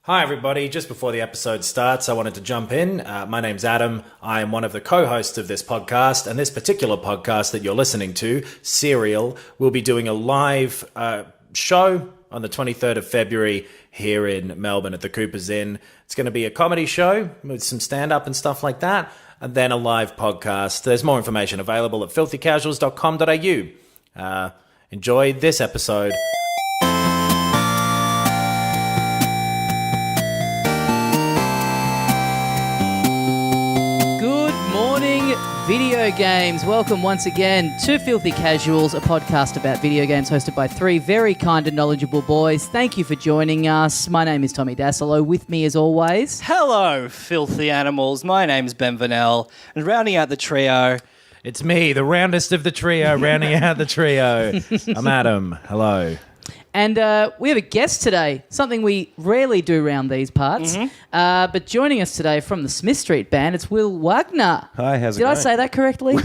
Hi everybody, just before the episode starts, I wanted to jump in. My name's Adam. I am one of the co-hosts of this podcast, and this particular podcast that you're listening to, Serial, will be doing a live show on the 23rd of February here in Melbourne at the Cooper's Inn. It's going to be a comedy show with some stand-up and stuff like that, and then a live podcast. There's more information available at filthycasuals.com.au. Enjoy this episode. Video games. Welcome once again to Filthy Casuals, a podcast about video games hosted by three very kind and knowledgeable boys. Thank you for joining us. My name is Tommy Dassolo. With me as always. Hello, filthy animals. My name's Ben Vanel. And rounding out the trio... It's me, the roundest of the trio, rounding out the trio. I'm Adam. Hello. And we have a guest today, something we rarely do around these parts. But joining us today from the Smith Street Band, it's Will Wagner. Hi, how's it going? Did I say that correctly?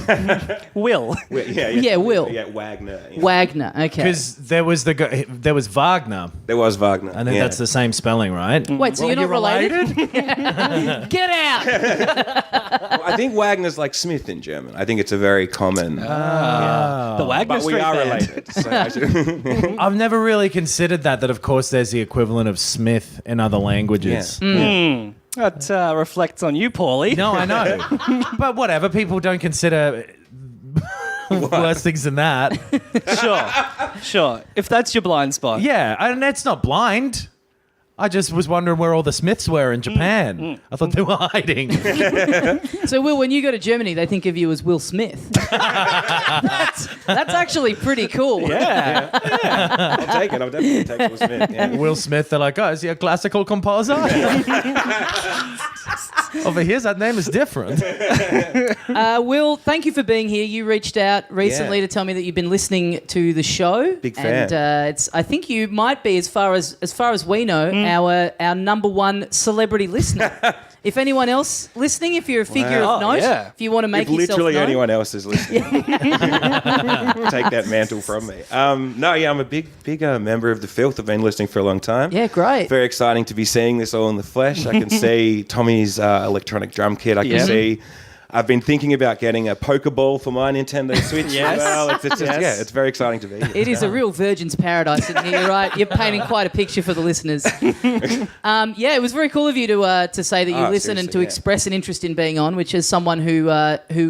Will. Yeah, Will. Yeah, Wagner. Yeah. Wagner, okay. Because there was Wagner, There was Wagner. and then that's the same spelling, right? Wait, so you're not related? Get out! Well, I think Wagner's like Smith in German. I think it's a very common... The Wagner but we Street are Band. related. So I should- I've never really considered that of course there's the equivalent of Smith in other languages. Yeah. That reflects on you, Paulie. No, I know. But whatever, people don't consider worse things than that. Sure. If that's your blind spot. Yeah, and it's not blind. I just was wondering where all the Smiths were in Japan. I thought they were hiding. So, Will, when you go to Germany, they think of you as Will Smith. That's actually pretty cool. Yeah. I'll take it. I'll definitely take Will Smith. Yeah. Will Smith, they're like, oh, is he a classical composer? Over here, that name is different. Will, thank you for being here. You reached out recently to tell me that you've been listening to the show. Big fan. And I think you might be, as far as we know, our number one celebrity listener. If anyone else listening, if you're a figure of note, if you want to make if yourself literally known. anyone else is listening, take that mantle from me. I'm a big member of the Filth. I've been listening for a long time. Yeah, great. Very exciting to be seeing this all in the flesh. I can see Tommy's electronic drum kit. I can see. I've been thinking about getting a Pokeball for my Nintendo Switch as well. It's just, it's very exciting to be here. It is a real virgin's paradise in here, right? You're painting quite a picture for the listeners. It was very cool of you to say that you listen and to express an interest in being on, which is someone who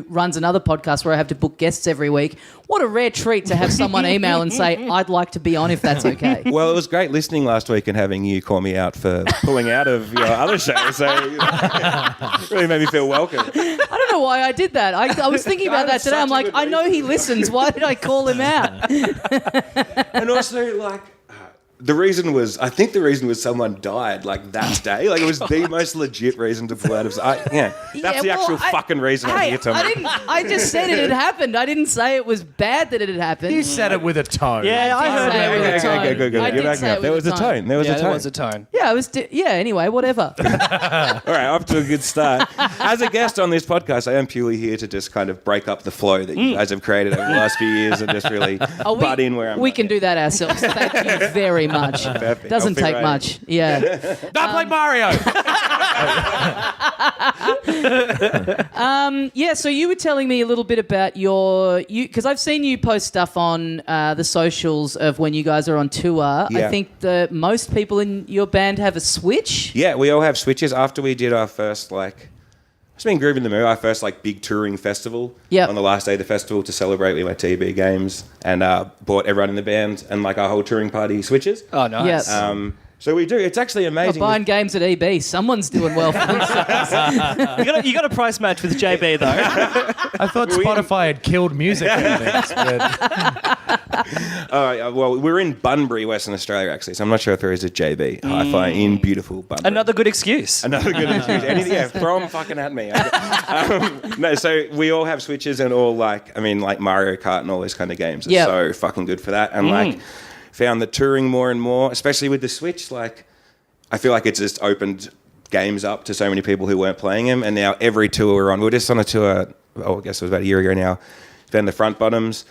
runs another podcast where I have to book guests every week. What a rare treat to have someone email and say, I'd like to be on if that's okay. Well, it was great listening last week and having you call me out for pulling out of your other show. So it really made me feel welcome. I don't know why I did that. I was thinking about that today. I'm like, I know he listens. Why did I call him out? And also, like, I think the reason was someone died, like, that day. Like, it was the most legit reason to pull out of... That's the actual fucking reason I'm here, Tommy. I just said it had happened. I didn't say it was bad that it had happened. You said it with a tone. Yeah, I heard it with a tone. Okay, good. I You're did backing say up. it There with was a tone. There was a tone. Yeah, anyway, whatever. All right, off to a good start. As a guest on this podcast, I am purely here to just kind of break up the flow that you guys have created over the last few years and just really butt in where I'm We can do that ourselves. Thank you very much. Perfect. Doesn't take right. much. Yeah. Not like Mario! So you were telling me a little bit about because I've seen you post stuff on the socials of when you guys are on tour. Yeah. I think most people in your band have a Switch. Yeah, we all have Switches. After we did our first, it's been grooving the mood, our first, big touring festival. Yep. On the last day of the festival to celebrate, we went to EB Games and bought everyone in the band and, our whole touring party Switches. Oh, nice. Yep. So we do. It's actually amazing. Buying games at EB. Someone's doing well for themselves. You got a price match with JB, though. I thought Spotify had killed music. Well, we're in Bunbury, Western Australia, actually, so I'm not sure if there is a JB Hi-Fi in beautiful Bunbury. Another good excuse. Another good excuse. Anything, throw them fucking at me. No, so we all have Switches and all, Mario Kart and all those kind of games are so fucking good for that. And, found that touring more and more, especially with the Switch, I feel like it's just opened games up to so many people who weren't playing them, and now every tour we're on, we were just on a tour, I guess it was about a year ago now, found the Front Bottoms,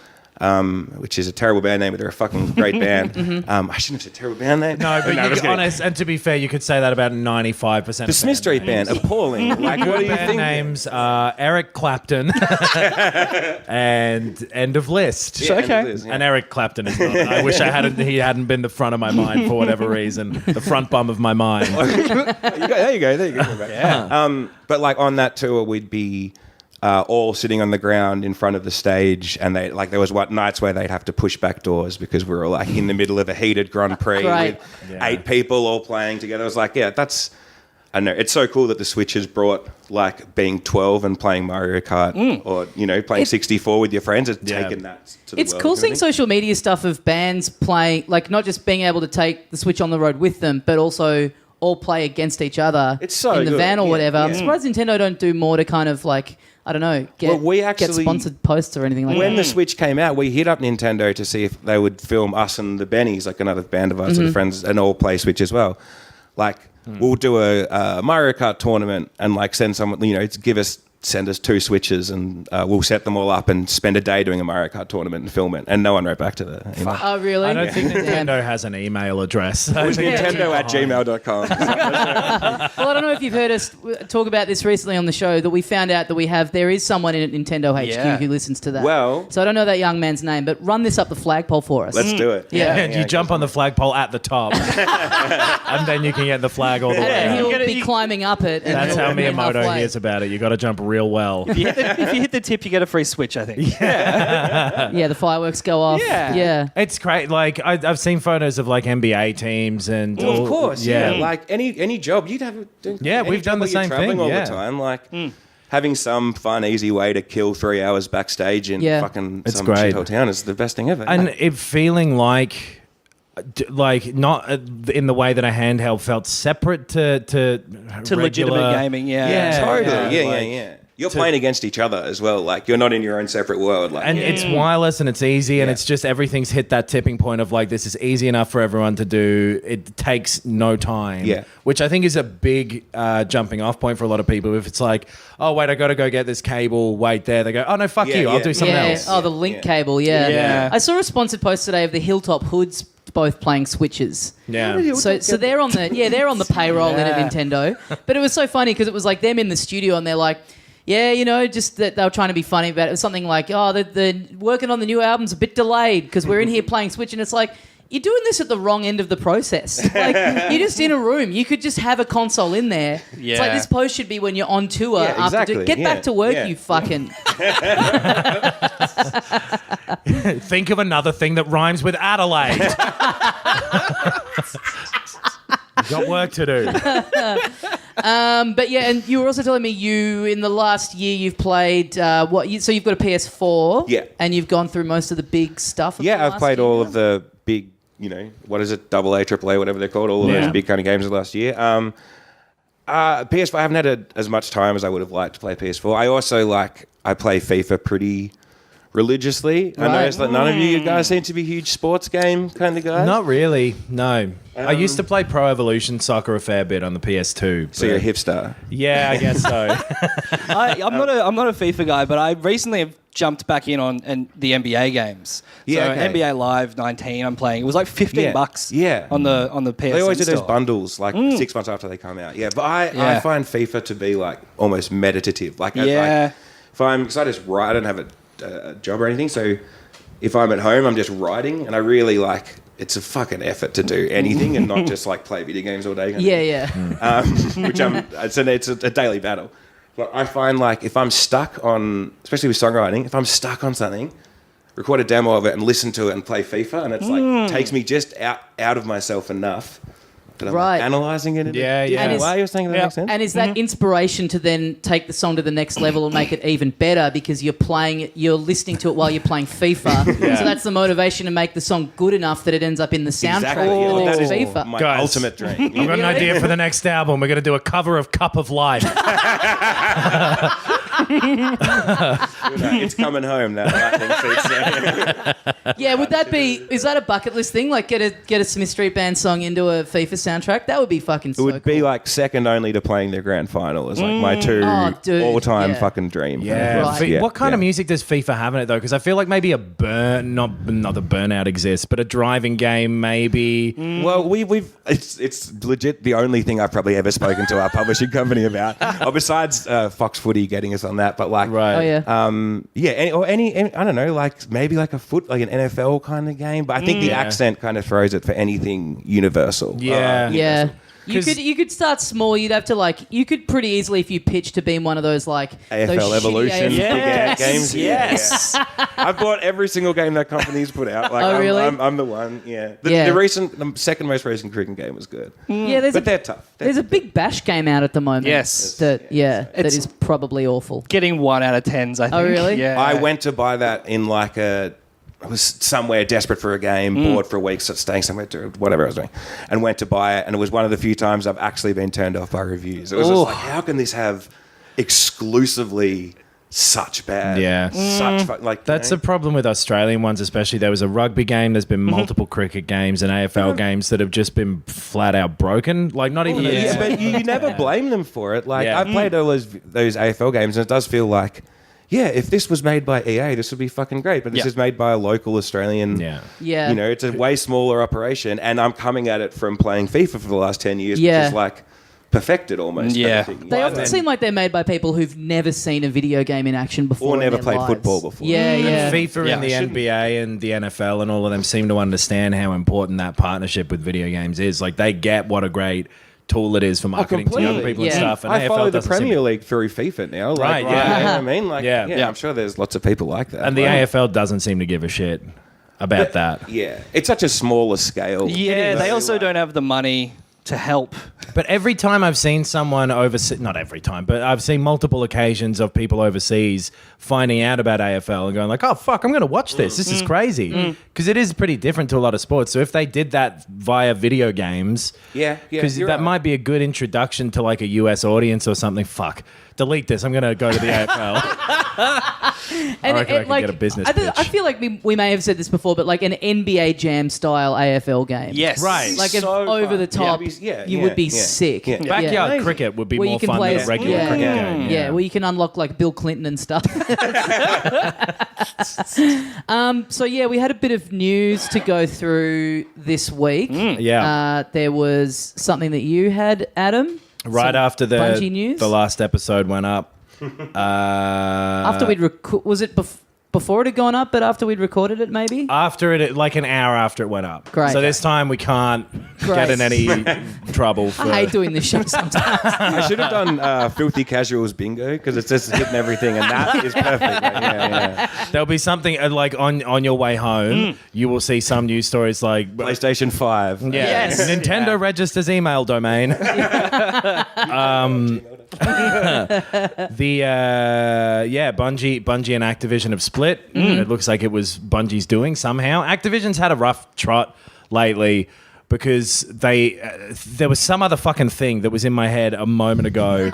which is a terrible band name, but they're a fucking great band. I shouldn't have said terrible band name. No, but you be honest, and to be fair, you could say that about 95% The Smith Street Band, appalling. Like, what do you band think? names are Eric Clapton and End of List. Yeah, Okay. it is, yeah. And Eric Clapton is not. I wish he hadn't been the front of my mind for whatever reason. The front bum of my mind. There you go. Yeah. But like on that tour, we'd be all sitting on the ground in front of the stage, and there was nights where they'd have to push back doors because we were like in the middle of a heated Grand Prix Right. with 8 people all playing together. It was like, I don't know. It's so cool that the Switch has brought like being 12 and playing Mario Kart or, playing 64 with your friends. It's taken that to the It's world. cool seeing social media stuff of bands playing, like not just being able to take the Switch on the road with them, but also all play against each other It's so in the good. van or Yeah, whatever. I'm yeah. surprised Nintendo don't do more to kind of like, I don't know, get sponsored posts or anything like that. When the Switch came out, we hit up Nintendo to see if they would film us and the Bennies, like another band of us and friends, and all play Switch as well. Like, we'll do a Mario Kart tournament and like send someone, send us 2 Switches and we'll set them all up and spend a day doing a Mario Kart tournament and film it. And no one wrote back to the email. Oh, really? I don't think Nintendo has an email address. It was Nintendo@gmail.com. Well, I don't know if you've heard us talk about this recently on the show, that we found out that there is someone in Nintendo HQ who listens to that. Well- so I don't know that young man's name, but run this up the flagpole for us. Let's do it. Yeah. And you jump on the flagpole at the top, and then you can get the flag all the way And out. he'll be climbing up it. And That's he'll how be Miyamoto halfway. hears about it. You got to jump real well. If you hit the tip, you get a free Switch, I think. Yeah, the fireworks go off. Yeah. It's great. Like I've seen photos of like NBA teams and Well, of course, yeah. yeah. Like any job, you'd have. Any we've done job the where you're same traveling thing, all yeah. the time. Like having some fun, easy way to kill 3 hours backstage in fucking It's some great. shithole town is the best thing ever. And it feeling like not in the way that a handheld felt separate to regular, legitimate gaming, yeah. totally, yeah, like, yeah. You're playing against each other as well. Like you're not in your own separate world. Like, And it's wireless and it's easy and it's just everything's hit that tipping point of like, this is easy enough for everyone to do. It takes no time. Yeah. Which I think is a big jumping off point for a lot of people. If it's like, oh, wait, I got to go get this cable. Wait there. They go, oh, no, fuck Yeah, you. I'll yeah. do something Yeah. else. Oh, the link cable. Yeah. Yeah. I saw a sponsored post today of the Hilltop Hoods both playing Switches. Yeah. So they're on the payroll in at Nintendo. But it was so funny because it was like them in the studio and they're like, yeah, just that they were trying to be funny about it. It was something like, oh, the working on the new album's a bit delayed because we're in here playing Switch, and it's like, you're doing this at the wrong end of the process. Like, you're just in a room. You could just have a console in there. Yeah. It's like this post should be when you're on tour. Yeah, exactly. Get back to work, Yeah. you fucking... Think of another thing that rhymes with Adelaide. Got work to do. But yeah, and you were also telling me in the last year you've played so you've got a PS4, Yeah. and you've gone through most of the big stuff. Of the yeah, I've last played year all now? of the big, what is it, AA, AAA, whatever they're called, all of those big kind of games of the last year. PS4, I haven't had as much time as I would have liked to play PS4. I also I play FIFA pretty religiously. I Right. noticed that none of you guys seem to be huge sports game kind of guys. Not really, no. I used to play Pro Evolution Soccer a fair bit on the PS2. So you're a but- hipster. Yeah, I guess so. I'm not a FIFA guy, but I recently have jumped back in on the NBA games. Yeah, so okay. NBA Live 19, I'm playing. It was like $15 Yeah. on the PSN They always do those store. bundles 6 months after they come out. Yeah, but I find FIFA to be almost meditative. Yeah. Because I just write, I don't have a job or anything, so if I'm at home, I'm just writing, and I really it's a fucking effort to do anything and not just play video games all day. Yeah. Which it's a daily battle. But I find if I'm stuck on, especially with songwriting, if I'm stuck on something, record a demo of it and listen to it and play FIFA, and it's takes me just out of myself enough that I'm Right. analysing it in Yeah, a yeah. different And way. You're saying that makes sense? And is that inspiration to then take the song to the next level and make it even better because you're listening to it while you're playing FIFA. So that's the motivation to make the song good enough that it ends up in the soundtrack Exactly. of the That next is FIFA. my Guys. ultimate dream. I've got an idea for the next album. We're going to do a cover of Cup of Life. It's coming home now. Yeah, would that be? Is that a bucket list thing? Like, get a Smith Street Band song into a FIFA soundtrack? That would be fucking. It would be like second only to playing the grand final. Is like my two all-time fucking dream. Yeah. Right. What kind of music does FIFA have in it though? Because I feel like maybe a not the Burnout exists, but a driving game maybe. Well, it's legit the only thing I've probably ever spoken to our publishing company about. Besides Fox Footy getting us on that, but like, Oh yeah. any I don't know, like maybe like an NFL kind of game. But I think the accent kind of throws it for anything universal. Yeah. Yeah. You could start small. You'd have to you could pretty easily, if you pitch to being one of those those AFL shitty Evolution AFL games. Yes. I've bought every single game that company's put out. Like, Oh, really? I'm the one. Yeah. The second most recent cricket game was good. Yeah, But they're tough. There's a big bash game out at the moment. Yes. That is probably awful. Getting 1 out of 10s, I think. Oh, really? Yeah. I went to buy that in I was somewhere desperate for a game, bored for a week, staying somewhere, whatever I was doing, and went to buy it. And it was one of the few times I've actually been turned off by reviews. It was just like, how can this have exclusively such bad? Yeah. That's the problem with Australian ones, especially. There was a rugby game. There's been multiple cricket games and AFL games that have just been flat out broken. Like not even. But you never blame them for it. Like I played all those AFL games, and it does feel like. Yeah, if this was made by EA, this would be fucking great. But this is made by a local Australian. Yeah. You know, it's a way smaller operation, and I'm coming at it from playing FIFA for the last 10 years, which is like perfected almost. Yeah. Kind of thing. They often seem like they're made by people who've never seen a video game in action before. Or never in their played lives. football before. Yeah, yeah. FIFA and the NBA and the NFL and all of them seem to understand how important that partnership with video games is. Like they get what a great tool it is for marketing to young people and stuff. And I AFL follow the doesn't Premier League through FIFA now. Like, Right, yeah. You know what I mean? Like, Yeah. I'm sure there's lots of people like that. And the AFL doesn't seem to give a shit about that. Yeah. It's such a smaller scale. Yeah, they also don't have the money to help. But every time I've seen someone overseas, not every time, but I've seen multiple occasions of people overseas finding out about AFL and going like, oh, fuck, I'm going to watch this. This is crazy. Because it is pretty different to a lot of sports. So if they did that via video games, because that might be a good introduction to like a US audience or something. Fuck. Delete this. I'm going to go to the AFL. I reckon I could get a business pitch. I feel like we may have said this before, but like an NBA Jam style AFL game. Yes. Right. Like an over the top, you would be sick. Yeah. Backyard cricket would be Where more you can fun play than a regular cricket game. Yeah, where you can unlock like Bill Clinton and stuff. So yeah, we had a bit of news to go through this week. There was something that you had, Adam. Right after Bungie news? the last episode went up. After we'd was it before it had gone up, but after we'd recorded it, maybe? After it, like an hour after it went up. Great. So this time we can't get in any trouble. For... I hate doing this show sometimes. I should have done Filthy Casuals bingo because it's just hitting everything, and that is perfect. Yeah. There'll be something like on your way home, you will see some news stories like PlayStation 5. Yeah, Yes. Nintendo registers email domain. Bungie and Activision have split. It looks like it was Bungie's doing somehow. Activision's had a rough trot lately because there was some other fucking thing that was in my head a moment ago.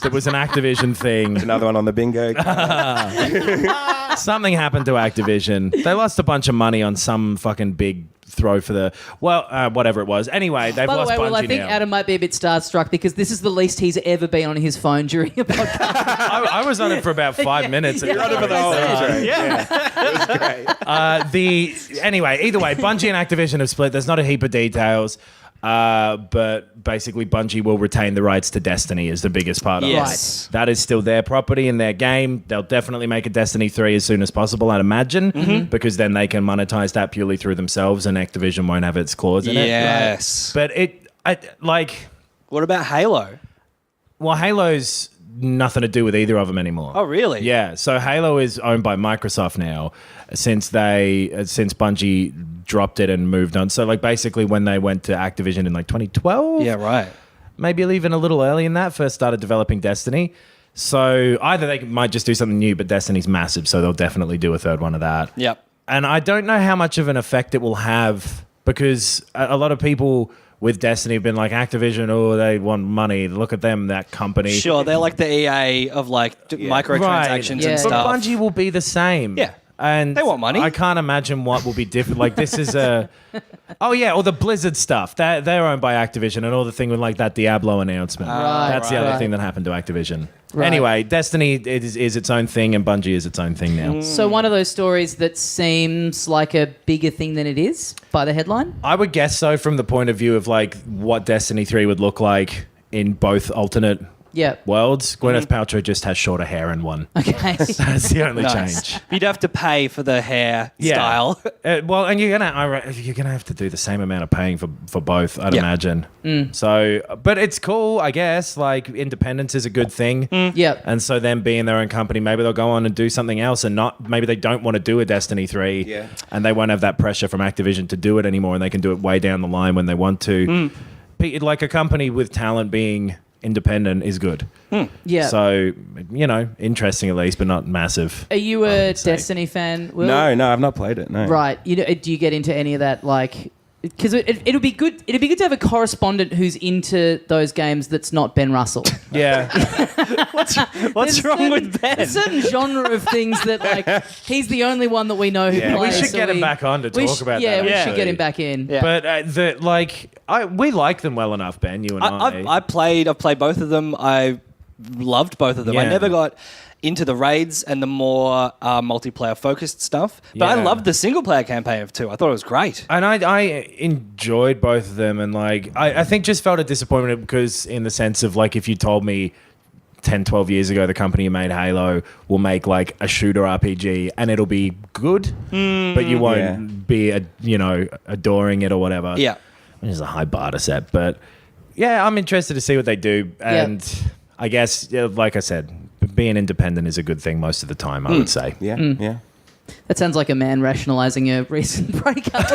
There was an Activision thing. Another one on the bingo. Something happened to Activision. They lost a bunch of money on some fucking big throw for the whatever it was. Anyway, they've lost Bungie now. I think Adam might be a bit starstruck because this is the least he's ever been on his phone during a podcast. I was on it for about 5 minutes. You're on it for the whole intro. Yeah. It was great. Anyway, either way, Bungie and Activision have split. There's not a heap of details. But basically Bungie will retain the rights to Destiny is the biggest part of Yes. it. That is still their property and their game. They'll definitely make a Destiny 3 as soon as possible, I'd imagine, because then they can monetize that purely through themselves and Activision won't have its claws in it. Yes. But What about Halo? well, Halo's nothing to do with either of them anymore. Oh, really? Yeah. So Halo is owned by Microsoft now since Bungie dropped it and moved on. So like basically when they went to Activision in like 2012. Yeah, right. Maybe even a little early in that, first started developing Destiny. So either they might just do something new, but Destiny's massive, so they'll definitely do a third one of that. Yep. And I don't know how much of an effect it will have because a lot of people with Destiny been like Activision, oh, they want money. Look at them, that company. Sure, they're like the EA of like microtransactions and stuff. But Bungie will be the same. Yeah. And they want money. I can't imagine what will be different. Like this is a, or the Blizzard stuff. They're owned by Activision, and all the thing with like that Diablo announcement. That's the other thing that happened to Activision. Right. Anyway, Destiny is its own thing, and Bungie is its own thing now. So one of those stories that seems like a bigger thing than it is by the headline. I would guess so, from the point of view of like what Destiny 3 would look like in both alternate worlds. Gwyneth Paltrow just has shorter hair in one. Okay. That's the only change. You'd have to pay for the hair style. Well, and you're gonna have to do the same amount of paying for both, I'd imagine. So, but it's cool, I guess. Like independence is a good thing. Yeah. And so them being their own company, maybe they'll go on and do something else, and maybe they don't want to do a Destiny 3. Yeah. And they won't have that pressure from Activision to do it anymore, and they can do it way down the line when they want to. Like a company with talent being independent is good. Yeah. So, interesting at least, but not massive. Are you a Destiny fan, Will? No, I've not played it, no. Right. Do you get into any of that, like... Because it'll be good. It'd be good to have a correspondent who's into those games that's not Ben Russell. Yeah. What's wrong with Ben? There's a certain genre of things that like he's the only one that we know who plays. We should get him back on to talk about that. Yeah, we should get him back in. Yeah. But we like them well enough, Ben. You and I. I've played both of them. I loved both of them. I never got into the raids and the more multiplayer focused stuff. But I loved the single player campaign of 2. I thought it was great. And I enjoyed both of them, and like I think just felt a disappointment because in the sense of like if you told me 10, 12 years ago the company who made Halo will make like a shooter RPG and it'll be good, but you won't be adoring it or whatever. Yeah. Which is a high bar to set, but yeah, I'm interested to see what they do, and I guess like I said, being independent is a good thing most of the time, I would say. Yeah. That sounds like a man rationalising a recent breakup.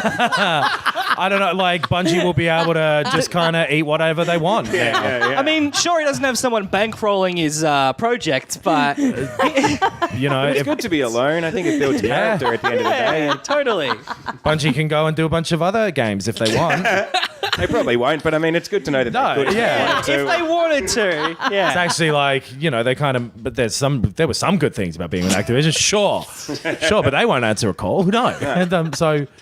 I don't know, like Bungie will be able to just kind of eat whatever they want. I mean, sure, he doesn't have someone bankrolling his project, but... it's good to be alone. I think it builds character at the end of the day. Totally. Bungie can go and do a bunch of other games if they want. They probably won't, but I mean, it's good to know that they could. If they wanted to. Yeah. It's actually like, they kind of, but there were some good things about being with Activision. Sure, but they won't answer a call. No. And,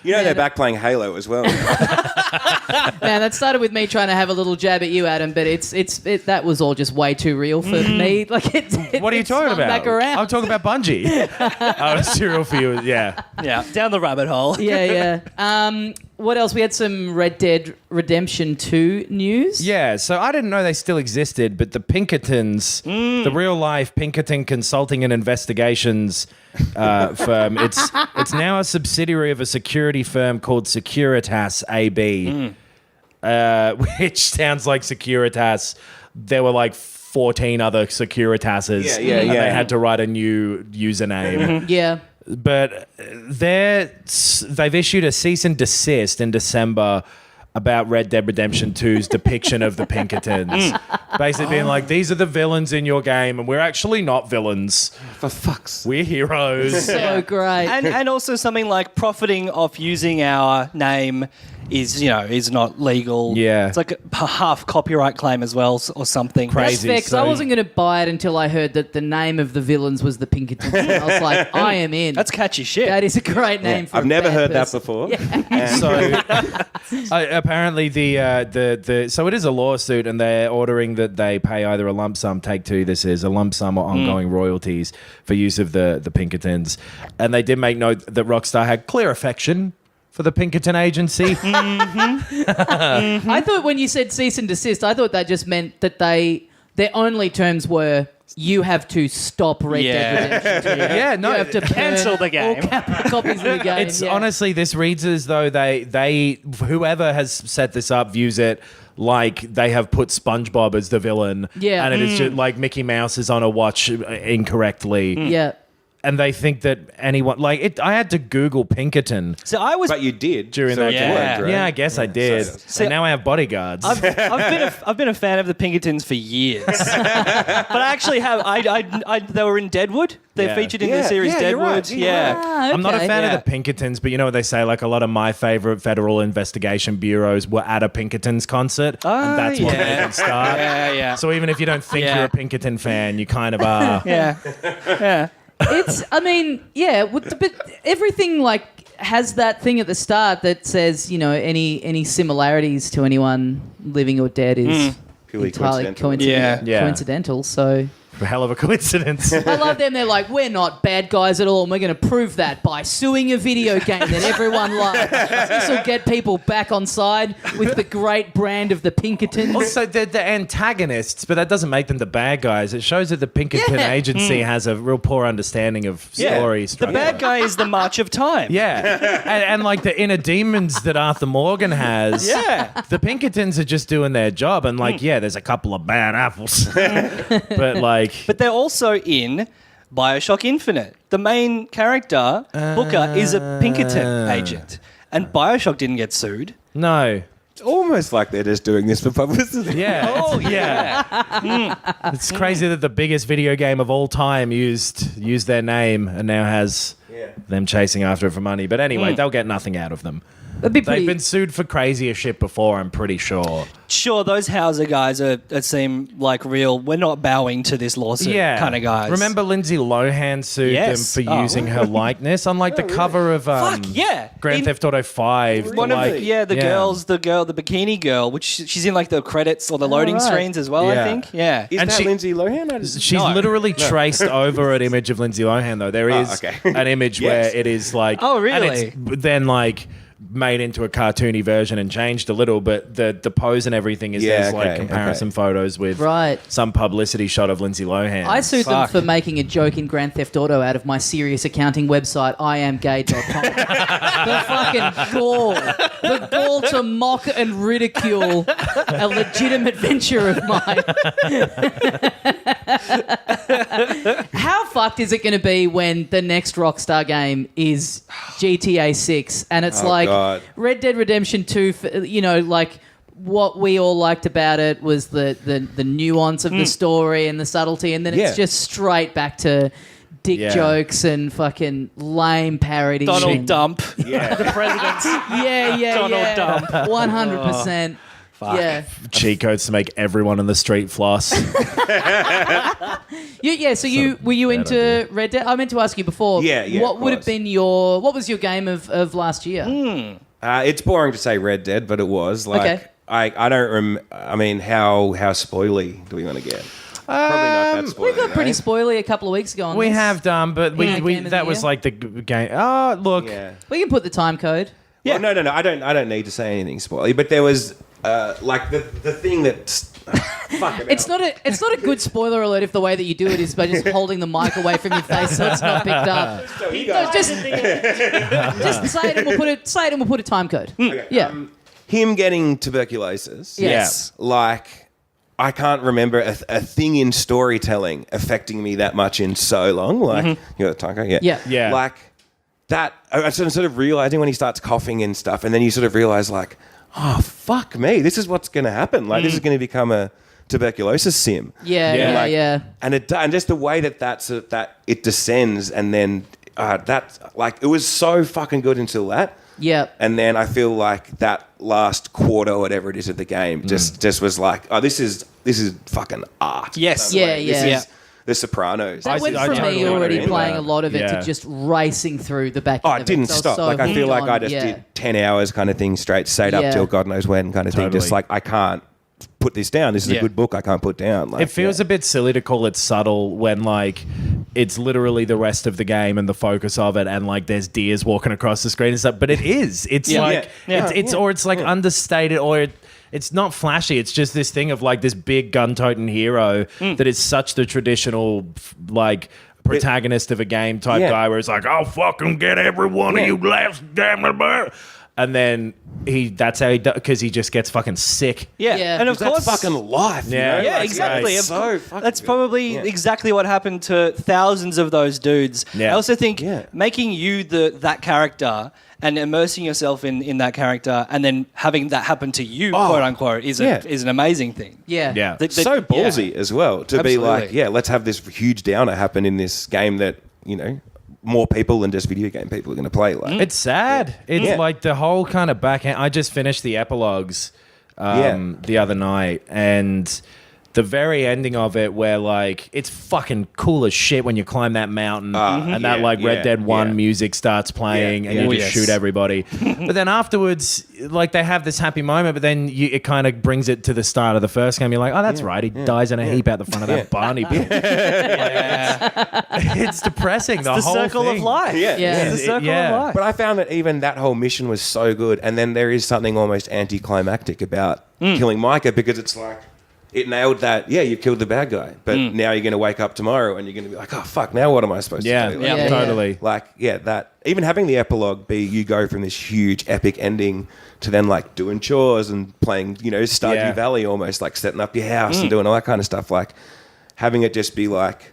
they're back playing Halo as well. Man, that started with me trying to have a little jab at you, Adam, but that was all just way too real for me. Like, what are you talking about? Back around. I'm talking about Bungie. It's too real for you. Yeah. Yeah. Down the rabbit hole. Yeah. What else? We had some Red Dead Redemption 2 news. Yeah, so I didn't know they still existed, but the Pinkertons, the real life Pinkerton Consulting and Investigations firm, it's now a subsidiary of a security firm called Securitas AB, which sounds like Securitas. There were like 14 other Securitases. Yeah. And they had to write a new username. Yeah. But they've issued a cease and desist in December about Red Dead Redemption 2's depiction of the Pinkertons. Basically being like, these are the villains in your game, and we're actually not villains. For fuck's We're heroes. So great. And also something like profiting off using our name is not legal. Yeah. It's like a half copyright claim as well or something. Crazy. That's fair, 'cause I wasn't going to buy it until I heard that the name of the villains was the Pinkertons. And I was like, I am in. That's catchy shit. That is a great name for I've a never bad heard person. that before. So apparently so it is a lawsuit, and they're ordering that they pay either a lump sum, take two, this is a lump sum or ongoing royalties for use of the Pinkertons. And they did make note that Rockstar had clear affection for the Pinkerton agency. I thought when you said cease and desist, I thought that just meant that their only terms were you have to stop Red Dead Redemption 2. Yeah, no, you have to cancel the game. All copies of the game. It's honestly, this reads as though they whoever has set this up views it like they have put SpongeBob as the villain. Yeah. And it is just like Mickey Mouse is on a watch incorrectly. Yeah. and they think that anyone like it. I had to Google Pinkerton So I was But you did during so that it game. worked, right? Yeah, I guess I did. So- and now I have bodyguards. I've been a fan of the Pinkertons for years, but I actually have. They were in Deadwood. They're Yeah. featured in the series Yeah, you're Deadwood. right. Yeah. Ah, I'm not a okay. fan Yeah. of the Pinkertons, but you know what they say? Like a lot of my favorite federal investigation bureaus were at a Pinkertons concert, and that's what made them start. Yeah. So even if you don't think Yeah. you're a Pinkerton fan, you kind of are. Yeah. It's, I mean, yeah, but everything like has that thing at the start that says, you know, any similarities to anyone living or dead is Purely entirely coincidental. Yeah. coincidental. So A hell of a coincidence. I love them. They're like, we're not bad guys at all, and we're going to prove that by suing a video game that everyone loves. This will get people back on side with the great brand of the Pinkertons. Also, they're the antagonists, but that doesn't make them the bad guys. It shows that the Pinkerton Yeah. agency has a real poor understanding of story The structure. bad guy is the March of Time. Yeah, and like the inner demons that Arthur Morgan has. Yeah. The Pinkertons are just doing their job, and like, yeah, there's a couple of bad apples, but like, But they're also in Bioshock Infinite. The main character, Booker, is a Pinkerton agent. And Bioshock didn't get sued. no, It's almost like they're just doing this for publicity. yeah, Oh, it's crazy that the biggest video game of all time used their name and now has them chasing after it for money. But anyway, they'll get nothing out of them. That'd be pretty. They've been sued for crazier shit before, I'm pretty sure. Sure, those Hauser guys seem like real. We're not bowing to this lawsuit kind of guys. Remember Lindsay Lohan sued Yes. them for Oh. using her likeness on like the cover of yeah. Grand In- Theft Auto 5. One of like, the bikini girl, which she's in like the credits or the loading right. screens as well, Yeah. I think. Yeah. Is And that she- Lindsay Lohan? I just- She's literally traced over an image of Lindsay Lohan, though. There is okay. an image Yes. where it is like... Oh, really? And it's then like made into a cartoony version and changed a little, but the pose and everything is there's like comparison photos with Right. some publicity shot of Lindsay Lohan. I sued them Fuck. for making a joke in Grand Theft Auto out of my serious accounting website, iamgay.com. The gall to mock and ridicule a legitimate venture of mine. How fucked is it going to be when the next Rockstar game is GTA 6 and it's like God. Red Dead Redemption 2, you know, like what we all liked about it was the nuance of the story and the subtlety, and then Yeah. it's just straight back to dick Yeah. jokes and fucking lame parodies. Donald and- Dump. Yeah. The president. Yeah, Donald Dump. 100%. Yeah. cheat codes to make everyone in the street floss. So were you bad into idea. Red Dead? I meant to ask you before. Yeah, What of would have course. been what was your game of last year? It's boring to say Red Dead, but it was. Like, Okay. I don't I mean, how spoily do we want to get? Probably not that spoily. We got pretty right? spoily a couple of weeks ago on We this. have done, but Yeah, we game of that the was year. like the game. Oh, look. Yeah. We can put the time code. Well, no. I don't need to say anything spoily, but there was like the thing that fucking It's not a good spoiler alert if the way that you do it is by just holding the mic away from your face so it's not picked up. So you No, guys, just say it and we'll put a time code. Yeah. him getting tuberculosis. Yes. Like, I can't remember a thing in storytelling affecting me that much in so long. Like, you got a taco? Yeah. Yeah. Yeah. Like, that, I sort of realizing when he starts coughing and stuff, and then you sort of realize, like, oh, fuck me, this is what's going to happen. Like, this is going to become a tuberculosis sim. Yeah. And just the way that it descends, and then it was so fucking good until that. Yeah. And then I feel like that last quarter, or whatever it is of the game, just was like, oh, this is fucking art. Yes. Yeah, This yeah. is The Sopranos. That went I from totally me already agree with playing that. a lot of it Yeah. to just racing through the back Oh, end it didn't of it. stop. So Like, I feel hooked like I on, just yeah. did 10 hours kind of thing straight, stayed Yeah. up till God knows when kind of thing. Just Totally. like, I can't put this down. This is Yeah. a good book I can't put down. Like, It feels a bit silly to call it subtle when like it's literally the rest of the game and the focus of it, and like there's deers walking across the screen and stuff. But it is. It's Yeah. like Yeah. it's or it's like understated, or it's not flashy. It's just this thing of like this big gun-toting hero that is such the traditional like protagonist of a game type Yeah. guy, where it's like, I'll fucking get every one of Yeah. you last damn it. and then that's how he does, because he just gets fucking sick. Yeah. And of course, that's fucking life. Yeah. You know? yeah, Like, exactly. it's so fucking That's good. probably exactly what happened to thousands of those dudes. Yeah. I also think Yeah. making you that character and immersing yourself in that character and then having that happen to you, quote unquote, is an amazing thing. Yeah. Yeah. So ballsy as well to be like, Absolutely. let's have this huge downer happen in this game that, more people than just video game people are going to play. Like, It's sad. It's like the whole kind of backhand. I just finished the epilogues the other night, and the very ending of it, where like it's fucking cool as shit when you climb that mountain and that like Red Dead 1 music starts playing and you just shoot everybody. But then afterwards, like they have this happy moment, but then it kind of brings it to the start of the first game. You're like, oh, that's right. He dies in a heap out the front of that barn. It's depressing. The whole circle thing. of life. Yeah. It's the circle of life. but I found that even that whole mission was so good, and then there is something almost anticlimactic about killing Micah, because it's like, it nailed that, you killed the bad guy, but now you're going to wake up tomorrow and you're going to be like, oh, fuck, now what am I supposed to do? Like, Totally. Like, that, even having the epilogue be you go from this huge epic ending to then like doing chores and playing, Stardew Valley almost, like setting up your house and doing all that kind of stuff, like having it just be like,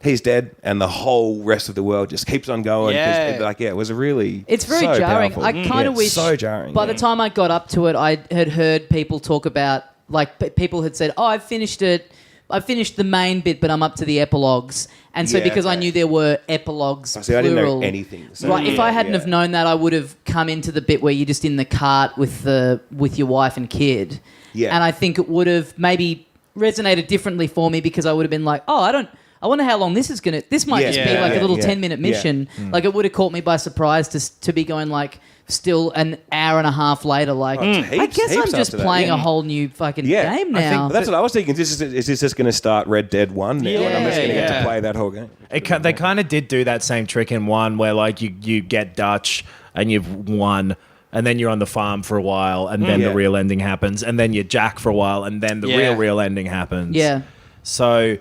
he's dead, and the whole rest of the world just keeps on going. It was a really It's very so jarring. powerful. I kind of wish so jarring. by the time I got up to it, I had heard people talk about, like, people had said, oh, I've finished it. I finished the main bit, but I'm up to the epilogues. And so because I knew there were epilogues, I didn't know anything. So Right, if I hadn't have known that, I would have come into the bit where you're just in the cart with your wife and kid. Yeah. And I think it would have maybe resonated differently for me, because I would have been like, oh, I wonder how long this is going to... This might just be like a little 10-minute mission. Like, it would have caught me by surprise to be going, like, still an hour and a half later, like, I guess I'm just playing a whole new fucking game now. That's what I was thinking. Is this just going to start Red Dead 1 now? And I'm just going to get to play that whole game. They kind of did do that same trick in 1, where like you get Dutch and you've won, and then you're on the farm for a while, and then the real ending happens, and then you're Jack for a while, and then the real ending happens. Yeah. So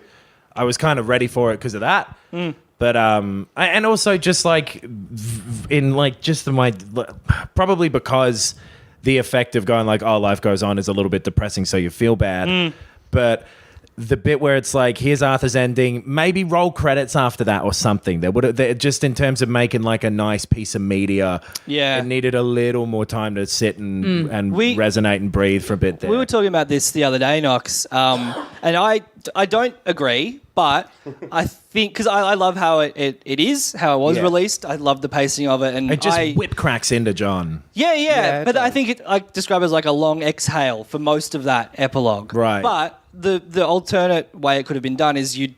I was kind of ready for it because of that. But and also just like in like just probably because the effect of going like, oh, life goes on is a little bit depressing, so you feel bad. But the bit where it's like, here's Arthur's ending, maybe roll credits after that or something. Just in terms of making like a nice piece of media. Yeah, it needed a little more time to sit and resonate and breathe for a bit there. We were talking about this the other day, Knox, and I don't agree, but I think, because I love how it is, how it was released. I love the pacing of it. And it just whip cracks into John. Yeah, but I think I describe it as like a long exhale for most of that epilogue. Right. But the alternate way it could have been done is you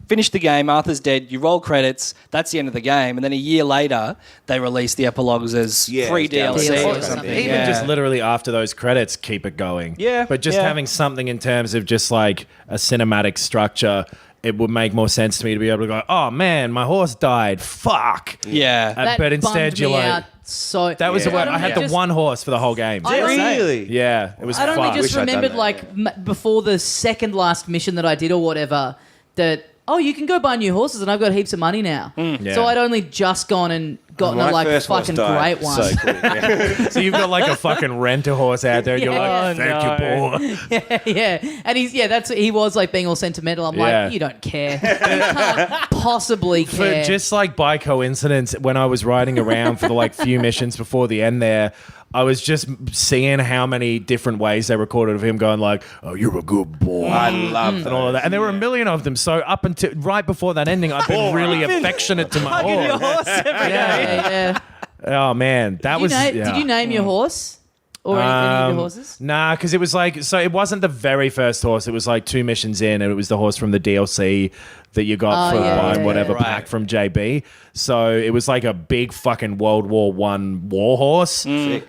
finish the game, Arthur's dead, you roll credits, that's the end of the game, and then a year later they release the epilogues as free DLC or something. Even just literally after those credits, keep it going. Yeah. But just having something in terms of just like a cinematic structure, it would make more sense to me to be able to go, oh man, my horse died, fuck. Yeah. But instead you're like... So that was I had the one horse for the whole game. Really? Yeah, it was. I only just remembered, that, before the second last mission that I did or whatever, that you can go buy new horses, and I've got heaps of money now. So I'd only just gone and gotten a like fucking great one. So cool, So you've got like a fucking renter horse out there. And you're like, thank you, boy. Yeah. And he was like being all sentimental. I'm like, you don't care. You can't possibly care. Just like by coincidence, when I was riding around for the like few missions before the end there, I was just seeing how many different ways they recorded of him going like, oh, you're a good boy. I love that. And all of that. And there were a million of them. So up until right before that ending, I've been really affectionate to my horse. Your horse every day. Yeah. Oh, man. Did you name your horse? Or any of your horses? Nah, because it was like, so it wasn't the very first horse. It was like 2 missions in, and it was the horse from the DLC that you got for buying whatever pack from JB. So it was like a big fucking World War I war horse.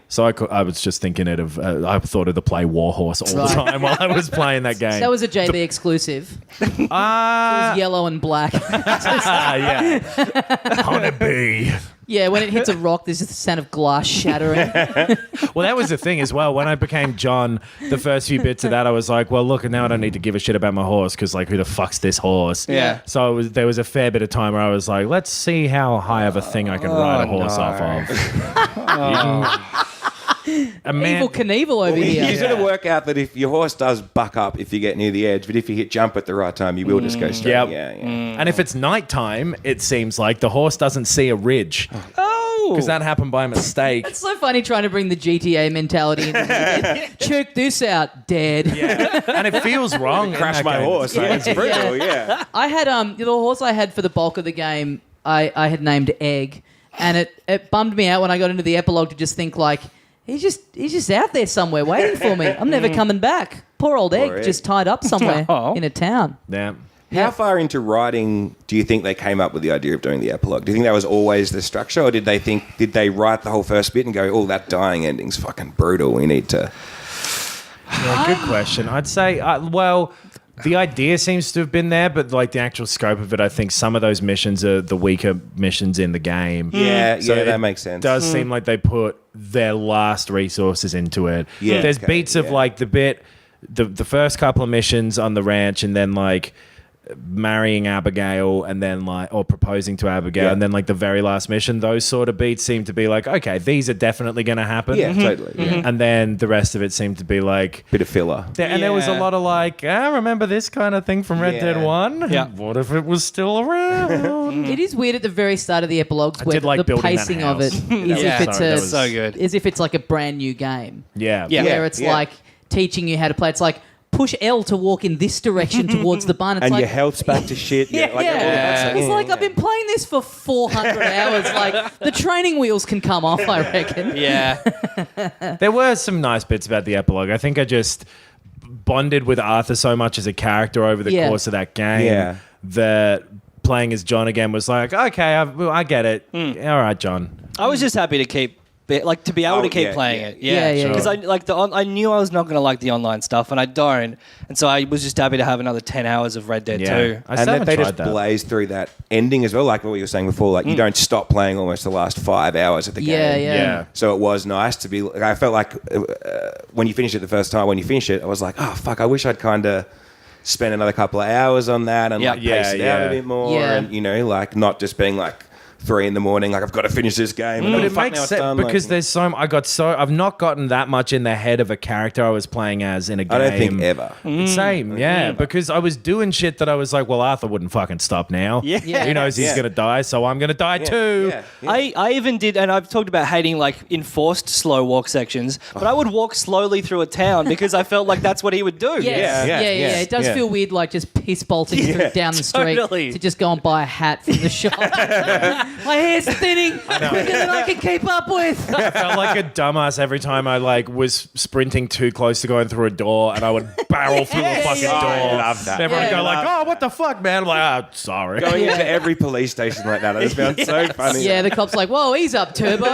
So I was just thinking I thought of the play war horse all the time while I was playing that game. That was a JB exclusive. It was yellow and black. Yeah. Honeybee. Yeah, when it hits a rock, there's just the sound of glass shattering. Well, that was the thing as well. When I became John, the first few bits of that, I was like, well, look, now I don't need to give a shit about my horse because, like, who the fuck's this horse? Yeah. So there was a fair bit of time where I was like, let's see how high of a thing I can ride a horse off of. Evil Knievel over here. You sort of work out that if your horse does buck up if you get near the edge, but if you hit jump at the right time, you will just go straight. Yep. Yeah. And if it's nighttime, it seems like the horse doesn't see a ridge. Oh. Because that happened by mistake. It's so funny trying to bring the GTA mentality into Check this out, Dad. Yeah. And it feels wrong. Crash my horse. Yeah. It's brutal, yeah. I had the horse I had for the bulk of the game, I had named Egg, and it bummed me out when I got into the epilogue to just think like, he's just out there somewhere waiting for me. I'm never coming back. Poor old Egg, just tied up somewhere in a town. Yeah. How far into writing do you think they came up with the idea of doing the epilogue? Do you think that was always the structure, or did they write the whole first bit and go, oh, that dying ending's fucking brutal, we need to... Yeah, good question. I'd say, well, the idea seems to have been there, but like the actual scope of it, I think some of those missions are the weaker missions in the game. Yeah, So that makes sense. It does seem like they put their last resources into it. Yeah, There's beats of like the first couple of missions on the ranch, and then like marrying Abigail, and then like, or proposing to Abigail, and then like the very last mission, those sort of beats seem to be like, okay, these are definitely going to happen. Yeah, totally. Yeah. And then the rest of it seemed to be like Bit of filler. and there was a lot of like, remember this kind of thing from Red Dead 1? Yeah. What if it was still around? It is weird at the very start of the epilogues where did like the building that pacing of it house. is Yeah. if it's Sorry, that a, was- So good. as if it's like a brand new game. Yeah. Where it's like teaching you how to play. It's like push L to walk in this direction towards the barn. It's And like, your health's back to shit. Yeah, Like, all that stuff. It's Yeah, like yeah. I've been playing this for 400 hours. Like the training wheels can come off, I reckon. Yeah. There were some nice bits about the epilogue. I think I just bonded with Arthur so much as a character over the course of that game that playing as John again was like, okay, I get it. All right, John. I was just happy to keep to be able to keep playing it. Yeah, yeah. Because I knew I was not going to like the online stuff, and I don't. And so I was just happy to have another 10 hours of Red Dead 2. I And still that they haven't just tried that. blaze through that ending as well, like what you were saying before. Like you don't stop playing almost the last 5 hours of the game. Yeah. So it was nice to be. I felt like when you finish it the first time, when you finish it, I was like, oh fuck, I wish I'd kind of spent another couple of hours on that and like pace it out a bit more, and like not just being like 3 a.m, like I've got to finish this game. And But oh, it fuck, makes now it's sense done. because there's I've not gotten that much in the head of a character I was playing as in a game. I don't think ever. Same, because I was doing shit that I was like, well, Arthur wouldn't fucking stop now. Yeah. He knows he's going to die, so I'm going to die too. Yeah. I even did, and I've talked about hating like enforced slow walk sections, but I would walk slowly through a town because I felt like that's what he would do. Yes. Yeah. It does feel weird, like just piss bolting through down the street Totally. to just go and buy a hat from the shop. My hair's thinning quicker than I can keep up with. I felt like a dumbass every time I like was sprinting too close to going through a door, and I would barrel through a fucking door. I love that. And everyone would Yeah. go like, "Oh, what the fuck, man?" I'm like, sorry. Going into every police station like that, I just found so funny. Yeah, the cop's like, whoa, he's up, Turbo.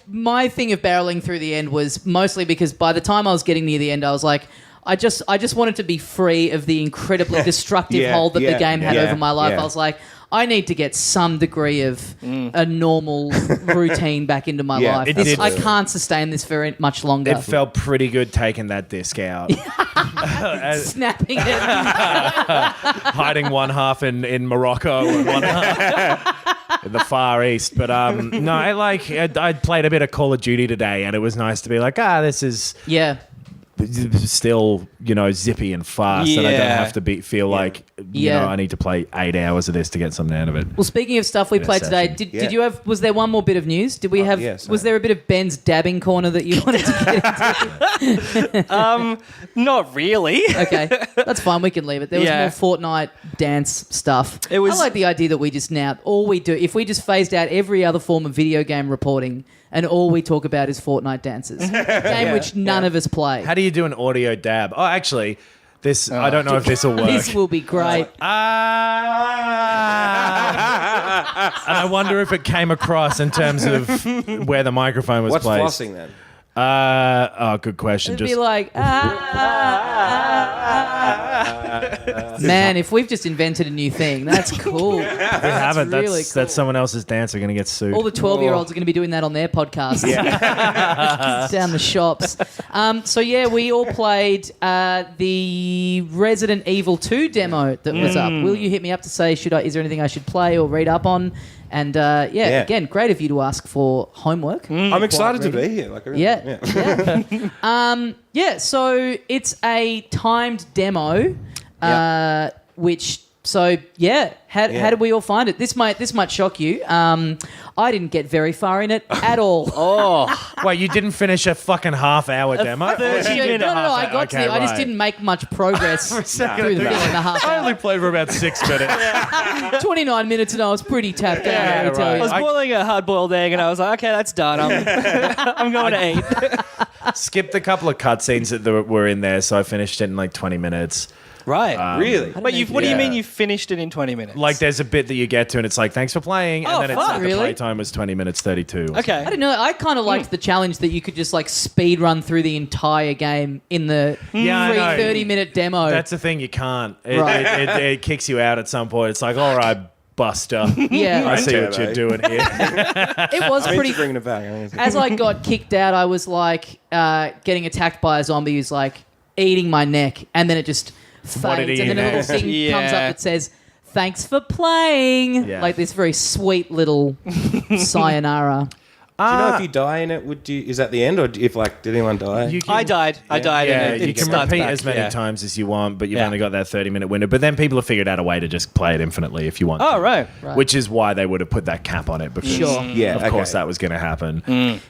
My thing of barreling through the end was mostly because by the time I was getting near the end, I was like, I just wanted to be free of the incredibly destructive hold that the game had over my life. I was like, I need to get some degree of a normal routine back into my life. it did. I can't sustain this very much longer. It felt pretty good taking that disc out. Snapping it. Hiding one half in Morocco and one half in the Far East. But no, I played a bit of Call of Duty today, and it was nice to be like, this is still, zippy and fast, and I don't have to feel like, I need to play 8 hours of this to get something out of it. Well, speaking of stuff we played today, did you have? Was there one more bit of news? Did we have? yes, was there a bit of Ben's dabbing corner that you wanted to get into? Not really. Okay, that's fine. We can leave it. There was Yeah. more Fortnite dance stuff. It was- I like the idea that we just all we do, if we just phased out every other form of video game reporting, and all we talk about is Fortnite dances, a game which none of us play. How do you do an audio dab? Oh, actually, I don't know if this will work. This will be great. And I wonder if it came across in terms of where the microphone was What's placed. flossing then? Good question. It'd be like, Man, if we've just invented a new thing, that's cool. We haven't. really cool. That's someone else's dance. We're going to get sued. All the 12-year-olds are going to be doing that on their podcasts. Down the shops. So, yeah, we all played the Resident Evil 2 demo that was up. Will you hit me up to say, is there anything I should play or read up on? And, again, great of you to ask for homework. I'm excited to be here. So it's a timed demo, which... So how did we all find it? This might shock you. I didn't get very far in it at all. Wait, you didn't finish a fucking half-hour demo? No, I got to. I just didn't make much progress through the thing in the half I hour. only played for about 6 minutes. 29 minutes and I was pretty tapped out. Let me tell you. I was boiling a hard-boiled egg, and I was like, "Okay, that's done. I'm going to eat." Skipped a couple of cutscenes that were in there, so I finished it in like 20 minutes. Right. Really? Wait, what do you mean you finished it in 20 minutes? Like, there's a bit that you get to, and it's like, thanks for playing, and then it's like, really? the playtime was 20 minutes 32. Okay. I didn't know. I kind of liked the challenge that you could just like speed run through the entire game in the free 30-minute demo. That's the thing, you can't. It kicks you out at some point. It's like, all right, Buster. Yeah. I see what you're doing here. It was pretty. Bringing it back. As I got kicked out, I was like getting attacked by a zombie who's like eating my neck, and then it just fades, and then a little thing comes up that says, "Thanks for playing." Yeah. Like this very sweet little sayonara. Do you know if you die in it? Is that the end, or if did anyone die? I died. I died. Yeah, and it you can starts repeat back. as many times as you want, but you've Yeah. only got that 30-minute window. But then people have figured out a way to just play it infinitely if you want. Oh, to. right. Which is why they would have put that cap on it, because Sure. of course that was going to happen.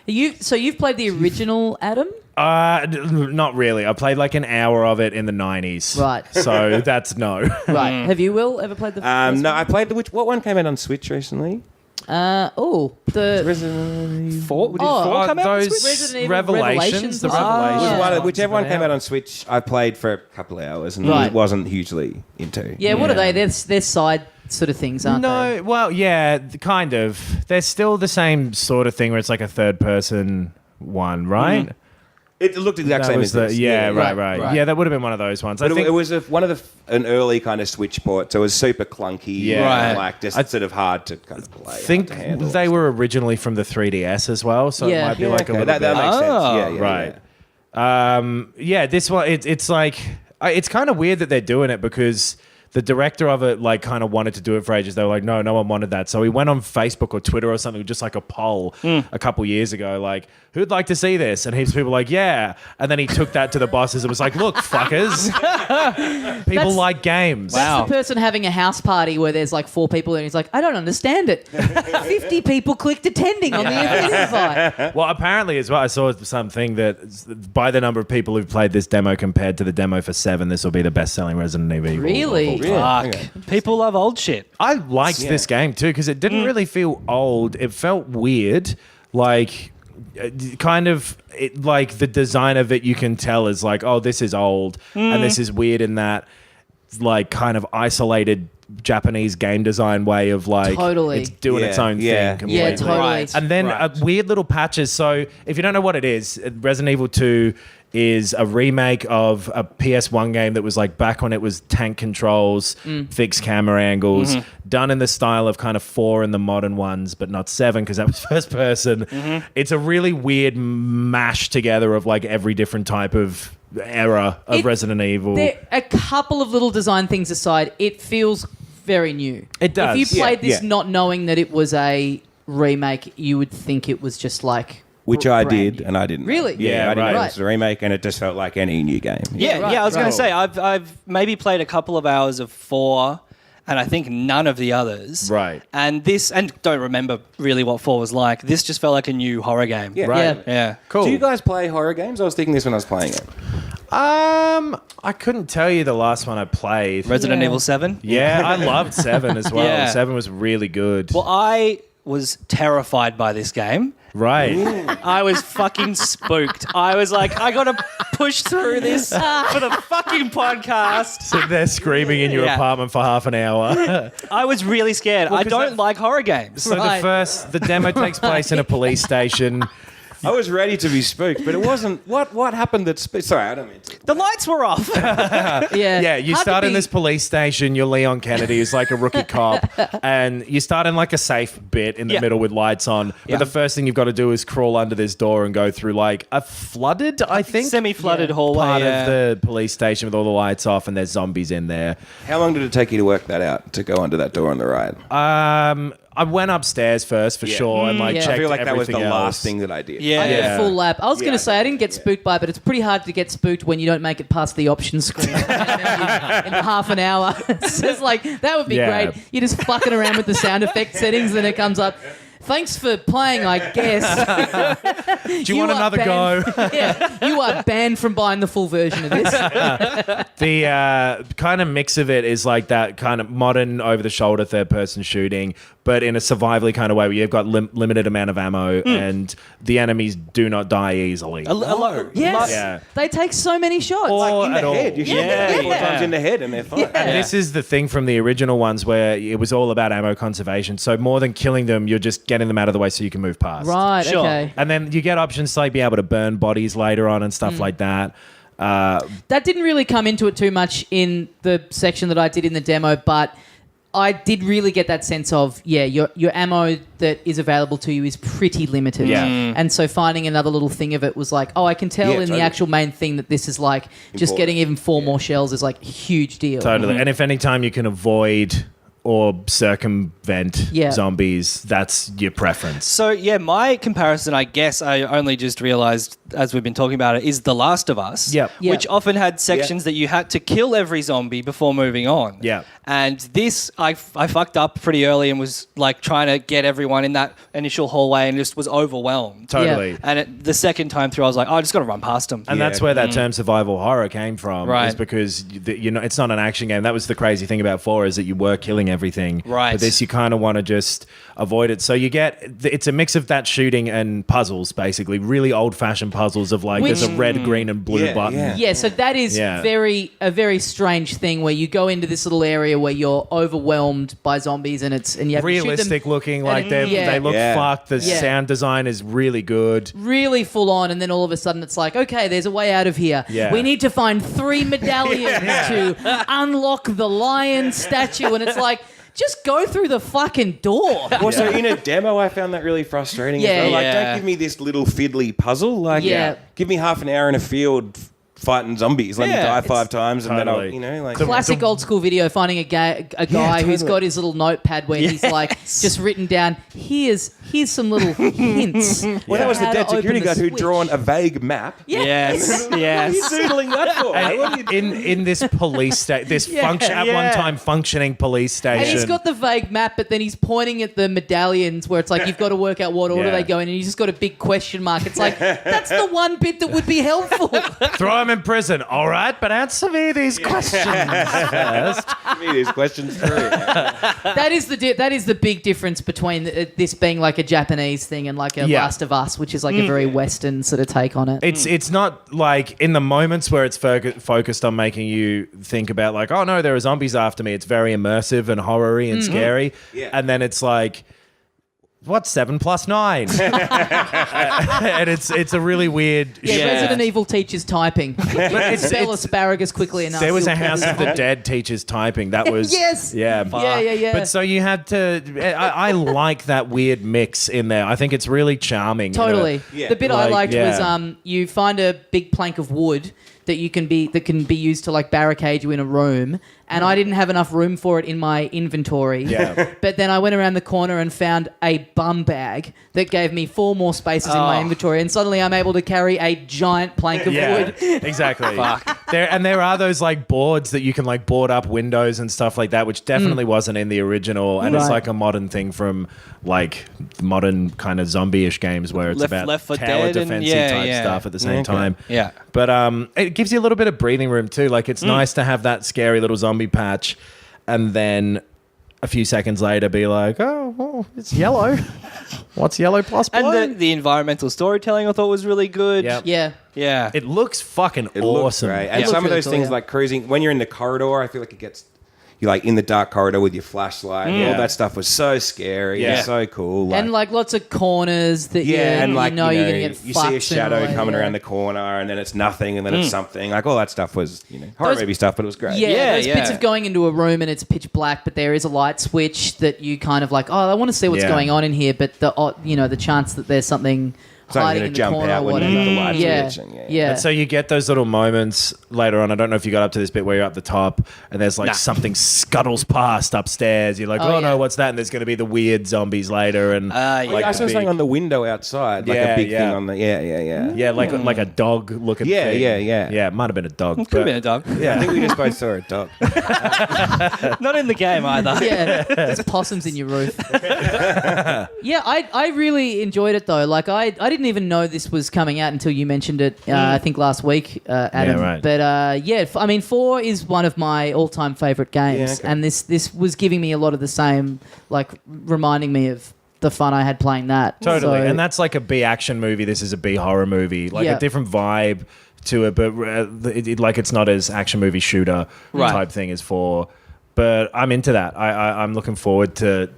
So you've played the original, Adam? Not really. I played like an hour of it in the 90s. Right. So that's no. Right. Have you, Will, ever played the first no, I played what one came out on Switch recently? the Resident Four? Did Oh, four come out on those Switch? Resident Evil Revelations. The Revelations. Revelations. whichever one came out on Switch, I played for a couple of hours and Right. wasn't hugely into. Yeah, what are they? They're side sort of things, aren't they? No, well, yeah, kind of. They're still the same sort of thing where it's like a third-person one, right? It looked exactly the same as this. Right. Yeah, that would have been one of those ones. But I think it was one of an early kind of Switch port, so it was super clunky. Yeah. and like just sort of hard to kind of play. I think hard to handle. they were originally from the 3DS as well, so Yeah. it might be Yeah, like a little that bit. makes sense. Yeah, Right. yeah. This one, it's like, it's kind of weird that they're doing it because the director of it like kind of wanted to do it for ages. They were like, no one wanted that. So he went on Facebook or Twitter or something, just like a poll a couple years ago, like, who'd like to see this? And heaps of people were like, yeah. And then he took that to the bosses and was like, look, fuckers, people like games. That's the person having a house party where there's like 4 people and he's like, I don't understand it. 50 people clicked attending on the invite. Well, apparently as well, I saw something that by the number of people who've played this demo compared to the demo for 7, this will be the best-selling Resident Evil. Really? Fuck. Okay. People love old shit. I liked this game too because it didn't really feel old. It felt weird, like kind of like the design of it. You can tell is like, oh, this is old, and this is weird in that like kind of isolated Japanese game design way of like Totally. it's doing its own thing completely. Yeah, totally. Right. And then weird little patches. So if you don't know what it is, Resident Evil 2 is a remake of a PS1 game that was like back when it was tank controls, fixed camera angles, done in the style of kind of 4 in the modern ones, but not 7 because that was first person. It's a really weird mash together of like every different type of era of Resident Evil. A couple of little design things aside, it feels very new. It does. If you played this Yeah. not knowing that it was a remake, you would think it was just like... Which I brand did, new. and I didn't. Really? Yeah, I didn't know right. it was a remake, and it just felt like any new game. Yeah, right, I was going right. to say, I've maybe played a couple of hours of 4, and I think none of the others. Right. And don't remember really what 4 was like. This just felt like a new horror game. Yeah. Right. Yeah. Yeah. Cool. Do you guys play horror games? I was thinking this when I was playing it. I couldn't tell you the last one I played. Resident Evil 7? Yeah, I loved 7 as well. Yeah. 7 was really good. Well, I was terrified by this game. Right. I was fucking spooked. I was like, I got to push through this for the fucking podcast. Sitting there screaming in your Yeah. apartment for half an hour. I was really scared. I 'cause don't that- like horror games. So Right. the demo takes place in a police station. I was ready to be spooked, but it wasn't. What happened that sorry, I don't mean to. The lights were off. Yeah, you start in this police station. You're Leon Kennedy, who's like a rookie cop, and you start in like a safe bit in the middle with lights on. But the first thing you've got to do is crawl under this door and go through like a flooded, I think, semi-flooded hallway part of the police station with all the lights off, and there's zombies in there. How long did it take you to work that out to go under that door on the ride? I went upstairs first for sure and like checked I feel like that was the everything else. last thing that I did. I did a full lap. I was going to say I didn't get spooked by it, but it's pretty hard to get spooked when you don't make it past the options screen in half an hour. It's just like, that would be great. You're just fucking around with the sound effect settings, and then it comes up. Thanks for playing, I guess. Do you want another go? Yeah, you are banned from buying the full version of this. The kind of mix of it is like that kind of modern over-the-shoulder third-person shooting, but in a survivally kind of way where you've got limited amount of ammo and the enemies do not die easily. Yes. Yeah. They take so many shots. Like in the head. You shoot them 4 times in the head and they're fine. And this is the thing from the original ones where it was all about ammo conservation. So more than killing them, you're just getting them out of the way so you can move past. Right, Sure. okay. And then you get options to like be able to burn bodies later on and stuff like that. That didn't really come into it too much in the section that I did in the demo, but I did really get that sense of, your ammo that is available to you is pretty limited. Yeah. And so finding another little thing of it was like, I can tell in the actual main thing that this is like, just getting even 4 more shells is like a huge deal. Totally. And if any time you can avoid or circumvent zombies, that's your preference. So, my comparison, I guess I only just realised as we've been talking about it, is The Last of Us, which often had sections that you had to kill every zombie before moving on. Yeah. And this, I fucked up pretty early and was like trying to get everyone in that initial hallway and just was overwhelmed. Totally. And the second time through, I was like, I just got to run past them. And that's where that term survival horror came from. Right. Is because it's not an action game. That was the crazy thing about 4 is that you were killing everything. Right. But this, you kind of want to just avoid it. So you get, it's a mix of that shooting and puzzles, basically. Really old-fashioned puzzles of like, there's a red, green, and blue button. Yeah, so that is a very strange thing where you go into this little area where you're overwhelmed by zombies and you have realistic to shoot them. looking, like they look fucked. The sound design is really good. Really full on, and then all of a sudden it's like, okay, there's a way out of here. Yeah. We need to find 3 medallions to unlock the lion statue, and it's like, just go through the fucking door. Also, in a demo, I found that really frustrating. As well. Like, don't give me this little fiddly puzzle. Like, give me half an hour in a field fighting zombies. Let me die 5 times, and then I'll, like classic old school video. Finding a guy who's got his little notepad where he's like just written down. Here's some little hints. Well, that was the dead security guard who'd drawn a vague map. Yes. What are you doodling that for? In this police station, at one time functioning police station. And he's got the vague map, but then he's pointing at the medallions where it's like you've got to work out what order they go in, and he's just got a big question mark. It's like, that's the one bit that would be helpful. Throw him in prison, all right, but answer me these questions first. Answer me these questions through. That is the big difference between this being like a Japanese thing and like a Last of Us, which is like a very Western sort of take on it. It's not like in the moments where it's focused on making you think about like, oh no, there are zombies after me. It's very immersive and horror-y and scary. Yeah. And then it's like, what's 7 + 9? And it's a really weird. Resident Evil teaches typing. Spell asparagus quickly enough. There was a House of the Dead teaches typing. That was yeah. But so you had to. I like that weird mix in there. I think it's really charming. Totally. The bit I liked was you find a big plank of wood that can be used to like barricade you in a room. And I didn't have enough room for it in my inventory. Yeah. But then I went around the corner and found a bum bag that gave me 4 more spaces in my inventory. And suddenly I'm able to carry a giant plank of wood. Exactly. Fuck. There are those like boards that you can like board up windows and stuff like that, which definitely wasn't in the original. And it's like a modern thing from like modern kind of zombie-ish games where it's about tower defense type stuff at the same time. Yeah. But it gives you a little bit of breathing room too. Like it's nice to have that scary little zombie patch and then a few seconds later be like, oh, well, it's yellow. What's yellow plus blue? And the environmental storytelling I thought was really good. Yep. Yeah. It looks fucking awesome. Looks great. And some of those things like cruising, when you're in the corridor, I feel like it gets... you're like in the dark corridor with your flashlight. All that stuff was so scary. Yeah, so cool. Like, and like lots of corners that and like you're going to get you fucked see a shadow sooner or coming later. around the corner, and then it's nothing, and then it's something. Like all that stuff was horror movie stuff, but it was great. Those bits of going into a room and it's pitch black, but there is a light switch that you kind of like. Oh, I want to see what's going on in here, but the chance that there's something hiding in the jump corner out or when whatever. you hit the light switch. And so you get those little moments later on. I don't know if you got up to this bit where you're up the top and there's like something scuttles past upstairs. You're like, no, what's that? And there's going to be the weird zombies later. And like I saw something on the window outside, like a big thing on the like a dog looking thing. Yeah, it might have been a dog. Could have been a dog. Yeah, I think we just both saw a dog. Not in the game either. Yeah, there's possums in your roof. I really enjoyed it though. Like I didn't even know this was coming out until you mentioned it. I think last week, Adam. Yeah, right. But I mean, 4 is one of my all-time favorite games, and this was giving me a lot of the same, like reminding me of the fun I had playing that. Totally, So, and that's like a B action movie. This is a B horror movie, like a different vibe to it, but like it's not as action movie shooter type thing as 4. But I'm into that. I'm looking forward to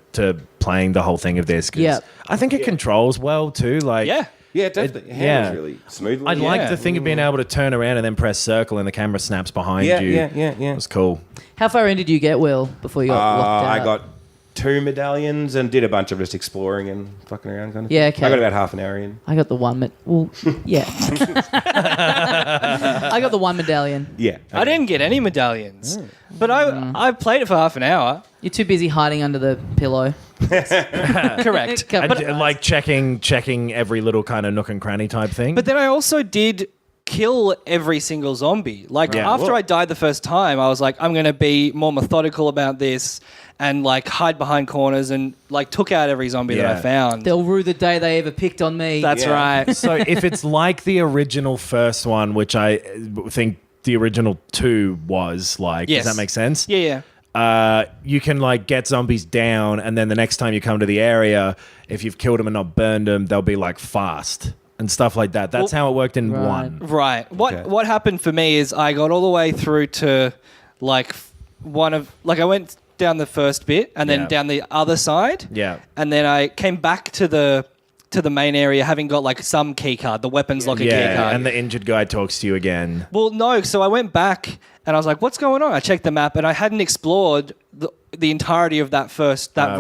playing the whole thing of this. 'Cause I think it controls well too. Like Yeah, definitely. It handles really smoothly. I like the thing of being able to turn around and then press circle and the camera snaps behind you. Yeah. It was cool. How far in did you get, Will, before you got locked out? I got 2 medallions and did a bunch of just exploring and fucking around kind of thing. Yeah, okay. I got about half an hour in. I got the one. I got the one medallion. Yeah. Okay. I didn't get any medallions, but I played it for half an hour. You're too busy hiding under the pillow. Correct. And, like checking every little kind of nook and cranny type thing. But then I also did kill every single zombie. Like after I died the first time, I was like, I'm going to be more methodical about this and like hide behind corners and like took out every zombie that I found. They'll rue the day they ever picked on me. That's right. So if it's like the original first one, which I think the original 2 was like, does that make sense? Yeah. You can like get zombies down, and then the next time you come to the area, if you've killed them and not burned them, they'll be like fast and stuff like that. That's how it worked in 1. Right. What happened for me is I got all the way through to like I went down the first bit and then down the other side. Yeah. And then I came back to the main area having got like some key card, the weapons locker key card. And the injured guy talks to you again. Well, no. So I went back and I was like, what's going on? I checked the map and I hadn't explored the entirety of that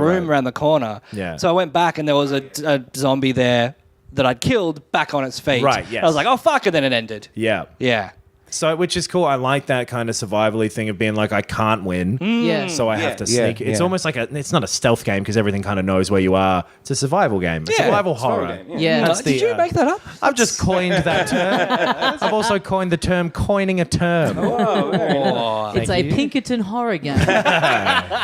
room around the corner. Yeah. So I went back and there was a zombie there that I'd killed back on its feet. Right, yes. I was like, oh, fuck, and then it ended. Yeah. Yeah. So, which is cool. I like that kind of survival-y thing of being like, I can't win, so I have to sneak. It's almost like it's not a stealth game because everything kind of knows where you are. It's a survival game. A survival horror. Game, Did you make that up? I've just coined that term. I've also coined the term coining a term. It's a Pinkerton horror game.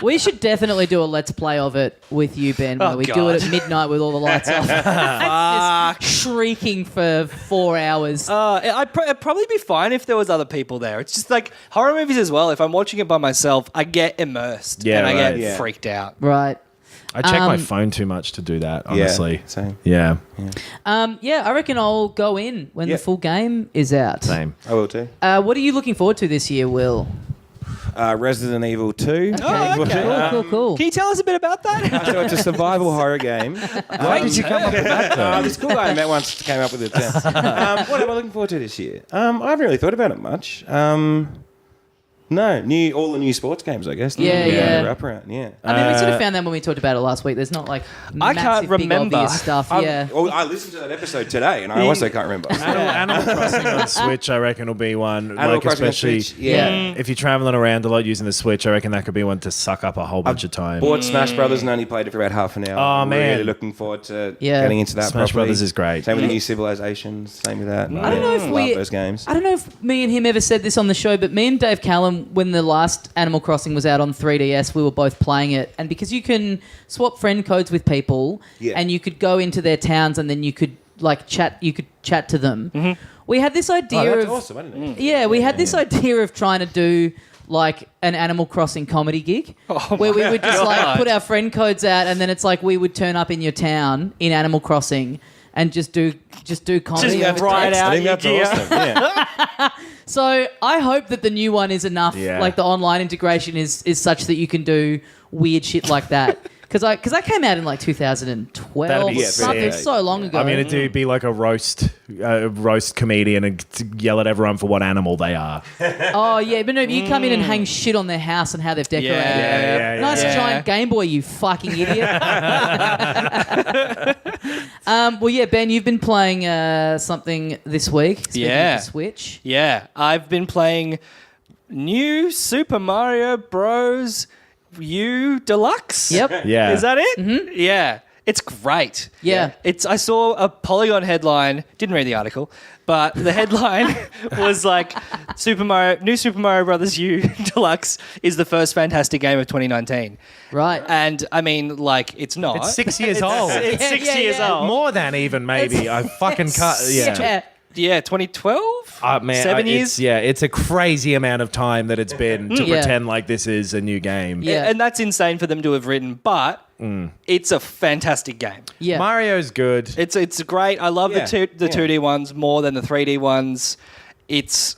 We should definitely do a Let's Play of it with you, Ben, where we do it at midnight with all the lights off. Just shrieking for 4 hours. It'd probably be fine if there was other people there. It's just like horror movies as well. If I'm watching it by myself, I get immersed and I get freaked out. Right. I check my phone too much to do that, honestly. Yeah, same. Yeah. I reckon I'll go in when the full game is out. Same. I will too. What are you looking forward to this year, Will? Resident Evil 2. Okay. Cool. Can you tell us a bit about that? So it's a survival horror game. Why did you come up with that term? This cool guy I met once came up with it. What am I looking forward to this year? I haven't really thought about it much. No, all the new sports games, I guess. Yeah. Wrap around, yeah. I mean, we sort of found that when we talked about it last week. There's not like massive, can't remember. big obvious stuff. I listened to that episode today, and I also can't remember. Animal Crossing on Switch, I reckon, will be one. Animal Crossing on especially, Switch, yeah. If you're traveling around a lot using the Switch, I reckon that could be one to suck up a whole bunch of time. Bought Smash Brothers and only played it for about half an hour. Oh, man. Really looking forward to getting into that Smash properly. Brothers is great. Same with the new Civilizations. Same with that. I don't know if love those games. I don't know if me and him ever said this on the show, but me and Dave Callum, when the last Animal Crossing was out on 3DS, we were both playing it, and because you can swap friend codes with people, and you could go into their towns, and then you could like chat. You could chat to them. We had this idea that's of awesome, isn't it? Yeah, we had this idea of trying to do like an Animal Crossing comedy gig where we would just like put our friend codes out, and then it's like we would turn up in your town in Animal Crossing and just do comedy. Just right out I think your that's gear. awesome. Yeah. So I hope that the new one is enough. Yeah. Like the online integration is such that you can do weird shit like that. Because that came out in like 2012 That'd be or something. fair. It's so long ago. I mean, it'd be like a roast comedian and yell at everyone for what animal they are. Oh yeah, but no, you come in and hang shit on their house and how they've decorated. Yeah, Nice yeah. giant Game Boy, you fucking idiot. Well, yeah, Ben, you've been playing something this week. Speaking of the Switch. Yeah, I've been playing new Super Mario Bros. U Deluxe. Yep. Yeah. Is that it? Mm-hmm. Yeah. It's great. Yeah. I saw a Polygon headline, didn't read the article, but the headline was like New Super Mario Bros. U Deluxe is the first fantastic game of 2019. Right. And I mean, like, it's not. It's 6 years old. It's 6 years yeah. old. More than even, maybe. I fucking cut. Yeah. Yeah, 2012? Man, 7 years? It's a crazy amount of time that it's been to Yeah. pretend like this is a new game. Yeah. And that's insane for them to have written, but it's a fantastic game. Yeah. Mario's good. It's great. I love Yeah. the 2D ones more than the 3D ones. It's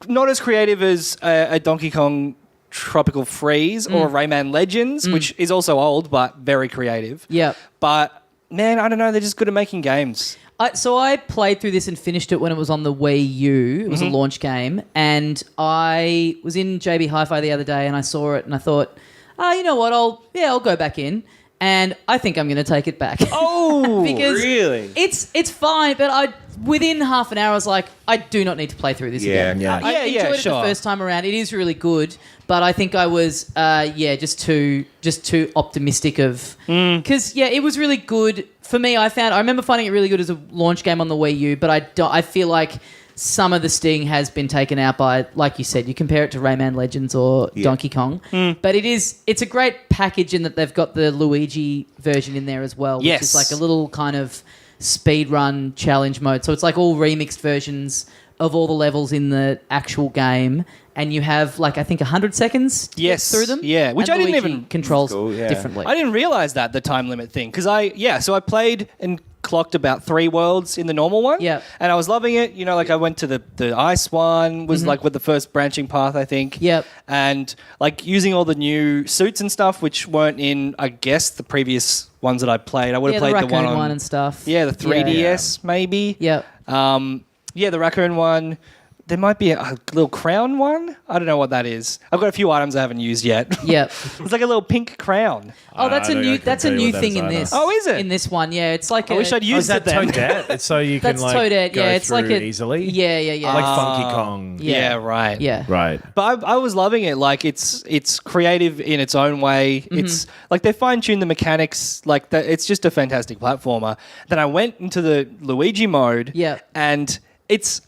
not as creative as a Donkey Kong Tropical Freeze or a Rayman Legends, which is also old but very creative. Yep. But man, I don't know. They're just good at making games. So I played through this and finished it when it was on the Wii U. It was a launch game. And I was in JB Hi-Fi the other day and I saw it and I thought, you know what, I'll go back in. And I think I'm going to take it back. Oh, because really? It's fine, but within half an hour I was like, I do not need to play through this again. Yeah. I enjoyed it the first time around. It is really good, but I think I was just too optimistic of because it was really good for me. I remember finding it really good as a launch game on the Wii U, but I feel like some of the sting has been taken out by, like you said, you compare it to Rayman Legends or Donkey Kong. But it's a great package in that they've got the Luigi version in there as well, which is like a little kind of speed run challenge mode. So it's like all remixed versions of all the levels in the actual game. And you have like, I think 100 seconds to get through them. Yeah, which and I didn't Luigi even controls Cool, yeah. differently. I didn't realize the time limit thing because so I played and clocked about 3 worlds in the normal one. Yeah. And I was loving it. You know, like I went to the ice one, was like with the first branching path, I think. Yep. And like using all the new suits and stuff, which weren't in, I guess, the previous ones that I played. I would have the played the raccoon one on and stuff. Yeah, the 3DS maybe. Yep. The raccoon one. There might be a little crown one. I don't know what that is. I've got a few items I haven't used yet. Yep. It's like a little pink crown. Oh, that's I a don't- I new couldn't that's a tell you new what that thing is in either. this. Oh, is it? In this one, yeah. It's like I wish I'd Oh, used is that it then. Toadette? It's so you can That's like Toadette, go yeah. It's like through a easily. Yeah. Like Funky Kong. Yeah, right. Yeah. Right. But I was loving it. Like it's creative in its own way. It's like they fine tuned the mechanics. Like it's just a fantastic platformer. Then I went into the Luigi mode. Yeah. And it's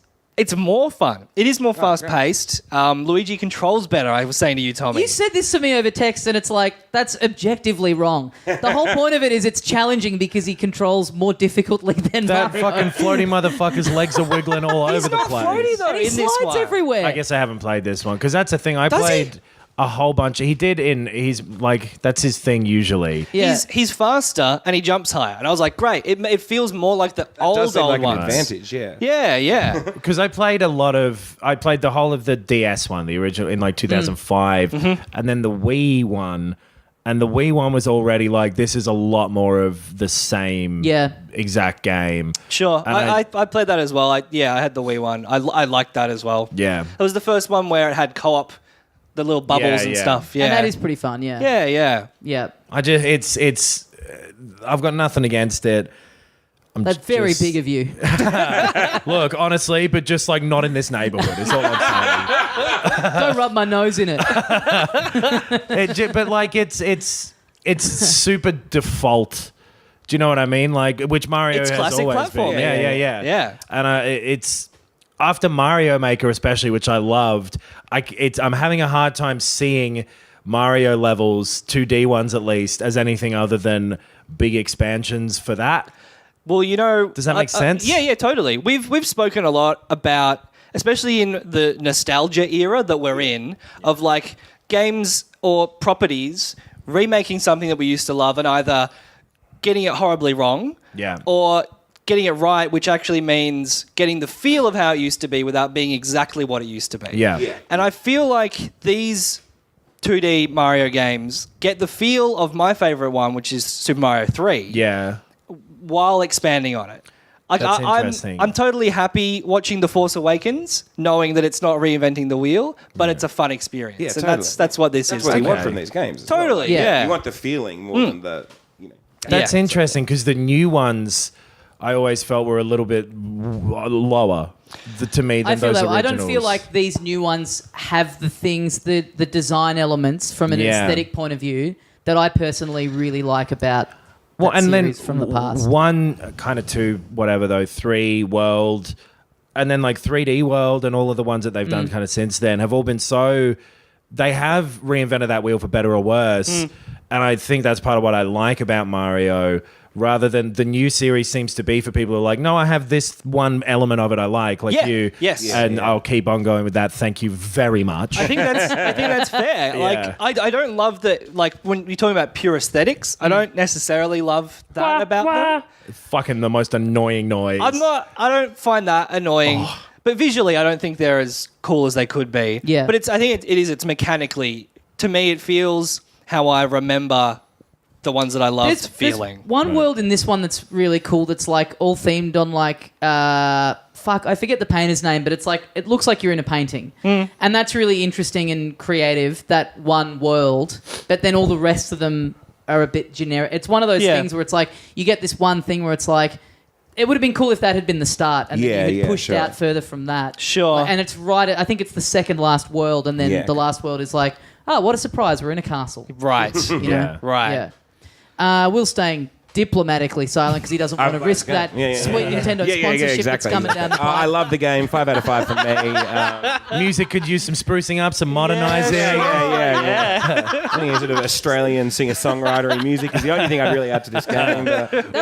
more fun. It is more fast paced. Luigi controls better. I was saying to you, Tommy. You said this to me over text, and it's like, that's objectively wrong. The whole point of it is it's challenging because he controls more difficultly than That Mario. fucking floaty motherfucker's legs are wiggling all over the not place. floaty, though. And he in this slides one. everywhere. I guess I haven't played this one because that's the thing. I Does he? played a whole bunch. He's like, that's his thing usually. Yeah. He's faster and he jumps higher. And I was like, great. It feels more like the Does seem old like ones. an advantage, yeah. Yeah. Because I played the whole of the DS one, the original in like 2005, and then the Wii one. And the Wii one was already like, this is a lot more of the same exact game. Sure. And I played that as well. I had the Wii one. I liked that as well. Yeah. It was the first one where it had co-op, the little bubbles and yeah. stuff. Yeah. And that is pretty fun, yeah. Yeah. I've got nothing against it. That's very big of you. Look, honestly, but just like not in this neighborhood is all I'm saying. Don't rub my nose in it. But like it's super default. Do you know what I mean? Like, which Mario It's has classic always platform. been. Yeah. Yeah. And it's after Mario Maker, especially, which I loved. I'm having a hard time seeing Mario levels, 2D ones at least, as anything other than big expansions for that. Well, you know, Does that make sense? Yeah, totally. We've spoken a lot about, especially in the nostalgia era that we're in, of like games or properties remaking something that we used to love and either getting it horribly wrong, Yeah. or getting it right, which actually means getting the feel of how it used to be without being exactly what it used to be. Yeah. And I feel like these 2D Mario games get the feel of my favourite one, which is Super Mario 3. Yeah. While expanding on it. Like, That's interesting. I'm totally happy watching The Force Awakens, knowing that it's not reinventing the wheel, but it's a fun experience. Yeah, and totally. that's what this That's is. what you to want me. from these games. as Totally, well. yeah. You want the feeling more than the, That's interesting because the new ones I always felt were a little bit lower to me than I feel those that way. I originals. don't feel like these new ones have the things, the design elements from an aesthetic point of view that I personally really like about that and then series from the past. 1, kind of 2, whatever though, 3 World, and then like 3D World and all of the ones that they've done kind of since then have all been so. They have reinvented that wheel for better or worse, and I think that's part of what I like about Mario. Rather than the new series seems to be for people who are like, no, I have this one element of it I like you. Yes. And I'll keep on going with that. Thank you very much. I think that's fair. Yeah. Like, I don't love that. Like, when you're talking about pure aesthetics, I don't necessarily love that about them. Fucking the most annoying noise. I don't find that annoying. But visually, I don't think they're as cool as they could be. Yeah. But I think it's mechanically, to me, it feels how I remember the ones that I loved feeling. There's one world in this one that's really cool that's like all themed on like I forget the painter's name, but it's like it looks like you're in a painting. And that's really interesting and creative, that one world, but then all the rest of them are a bit generic. It's one of those things where it's like you get this one thing where it's like it would have been cool if that had been the start and then you had pushed out further from that. Sure. And it's right I think it's the second last world, and then the last world is like, oh, what a surprise, we're in a castle. Right. You know? Right. Yeah. Will staying diplomatically silent because he doesn't want to risk that sweet Nintendo sponsorship that's coming down the pipe. I love the game. 5 out of 5 from me. Music could use some sprucing up, some modernising. I think sort of Australian singer-songwriter music is the only thing I'd really add to this game.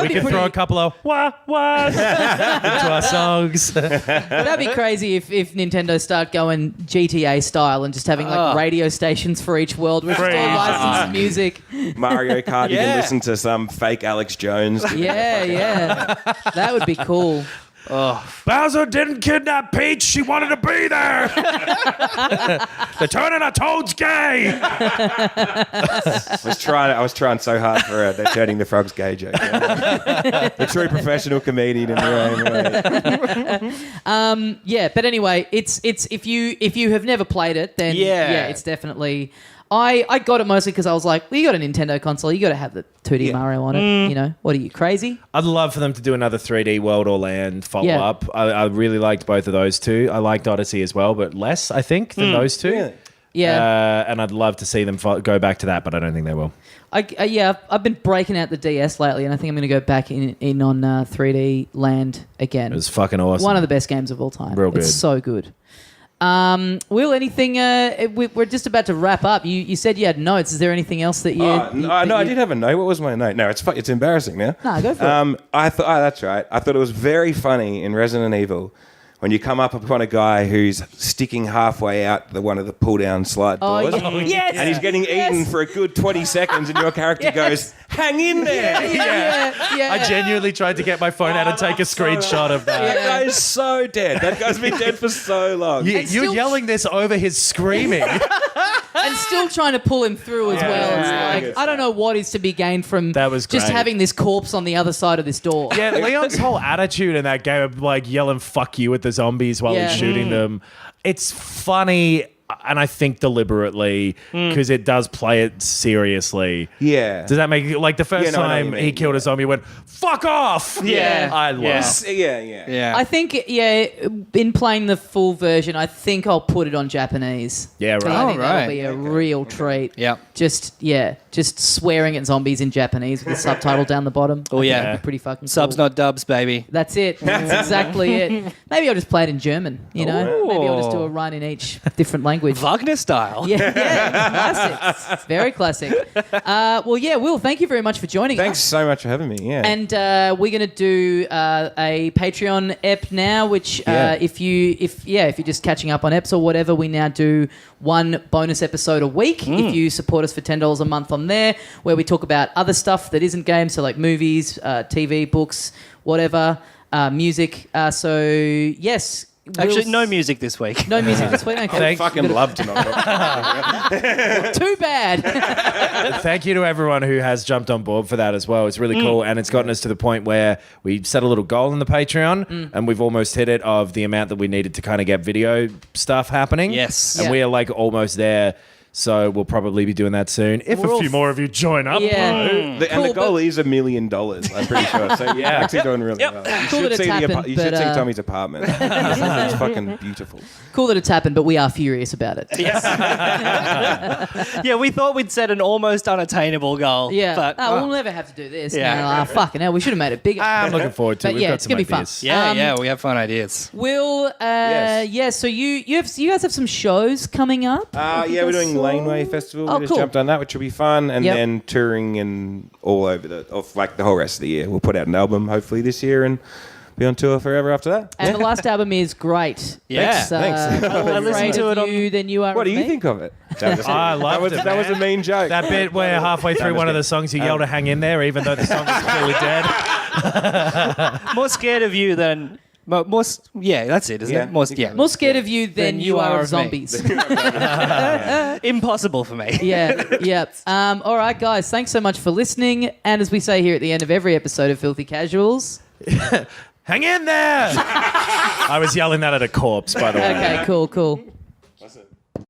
We could throw a couple of wah-wahs into our songs. That'd be crazy if Nintendo start going GTA style and just having like radio stations for each world with all licensed music. Mario Kart, you can listen to some fake Alex Jones. Yeah. That would be cool. Bowser didn't kidnap Peach. She wanted to be there. They're turning a Toad's gay. I was trying so hard for they're turning the frogs gay joke. A true professional comedian in their own way. But anyway, it's if you have never played it, then it's definitely. I got it mostly because I was like, well, you got a Nintendo console, you got to have the 2D Mario on it. You know, what are you, crazy? I'd love for them to do another 3D World or Land follow-up. I really liked both of those two. I liked Odyssey as well, but less, I think, than those two. Really? Yeah. And I'd love to see them go back to that, but I don't think they will. I've been breaking out the DS lately, and I think I'm going to go back in on 3D Land again. It was fucking awesome. One of the best games of all time. Real good. It's so good. Will, anything? We're just about to wrap up. You said you had notes. Is there anything else that you? I did have a note. What was my note? No, it's embarrassing now. No, go for it. I thought that's right. I thought it was very funny in Resident Evil when you come up upon a guy who's sticking halfway out one of the pull-down slide doors. Yes. And he's getting eaten for a good 20 seconds, and your character goes, "Hang in there." Yeah. I genuinely tried to get my phone out and take a screenshot of that. That guy is so dead. That guy's been dead for so long. You're still- yelling this over his screaming. And still trying to pull him through as well. It's like, I don't know what is to be gained from That was just great. having this corpse on the other side of this door. Yeah, Leon's whole attitude in that game of like yelling "fuck you" at the zombies while he's shooting them. It's funny, and I think deliberately because it does play it seriously. Yeah. Does that make like the first Yeah, no, I know what time you mean, he killed a zombie, went "fuck off"? Yeah. I love. Yeah. I think, in playing the full version, I think I'll put it on Japanese. Yeah, right. 'Cause I think that'll right. be a real treat. Yeah. Just swearing at zombies in Japanese with the subtitle down the bottom. Oh, I think yeah. that'd be pretty fucking Subs, cool. not dubs, baby. That's it. That's exactly it. Maybe I'll just play it in German, you know? Ooh. Maybe I'll just do a run in each different language. Wagner style. Yeah, classic. Very classic. Will, thank you very much for joining Thanks us. so much for having me. Yeah. And we're going to do a Patreon ep now, which if you're just catching up on eps or whatever, we now do one bonus episode a week. If you support us for $10 a month on there, where we talk about other stuff that isn't games, so like movies, TV, books, whatever. music. So yes. Actually, no music this week. No music this week. Okay. I'd fucking love to not. Too bad. Thank you to everyone who has jumped on board for that as well. It's really cool, and it's gotten us to the point where we set a little goal in the Patreon, and we've almost hit it of the amount that we needed to kind of get video stuff happening. Yes. And we are like almost there. So we'll probably be doing that soon. If a few more of you join up. Yeah. And the goal is $1 million, I'm pretty sure. So yeah, actually doing really well. Cool that it's happened, you should see Tommy's apartment. It's fucking beautiful. Cool that it's happened, but we are furious about it. Yes. Yeah, we thought we'd set an almost unattainable goal. Yeah. But, we'll never have to do this. Yeah. Fucking hell, we should have made it bigger. I'm looking forward to it. But We've yeah, got it's some going to be fun. ideas. Yeah, we have fun ideas. Will, Yes. so you guys have some shows coming up? Yeah, we're doing Laneway Festival. Oh, We just cool. jumped on that, which will be fun. And then touring and all over the whole rest of the year. We'll put out an album hopefully this year and be on tour forever after that. And the last album is great. Yeah. Thanks. More I listened afraid to of it on- you than you are What do of you me. think of it? I loved it. That was a mean joke. That bit where halfway through one of the songs you yell to hang in there, even though the song is clearly dead. More scared of you than... yeah, that's it, isn't it? More scared of you than you are of me. zombies. Impossible for me. Yeah. All right, guys. Thanks so much for listening. And as we say here at the end of every episode of Filthy Casuals, Hang in there! I was yelling that at a corpse, by the way. okay, cool.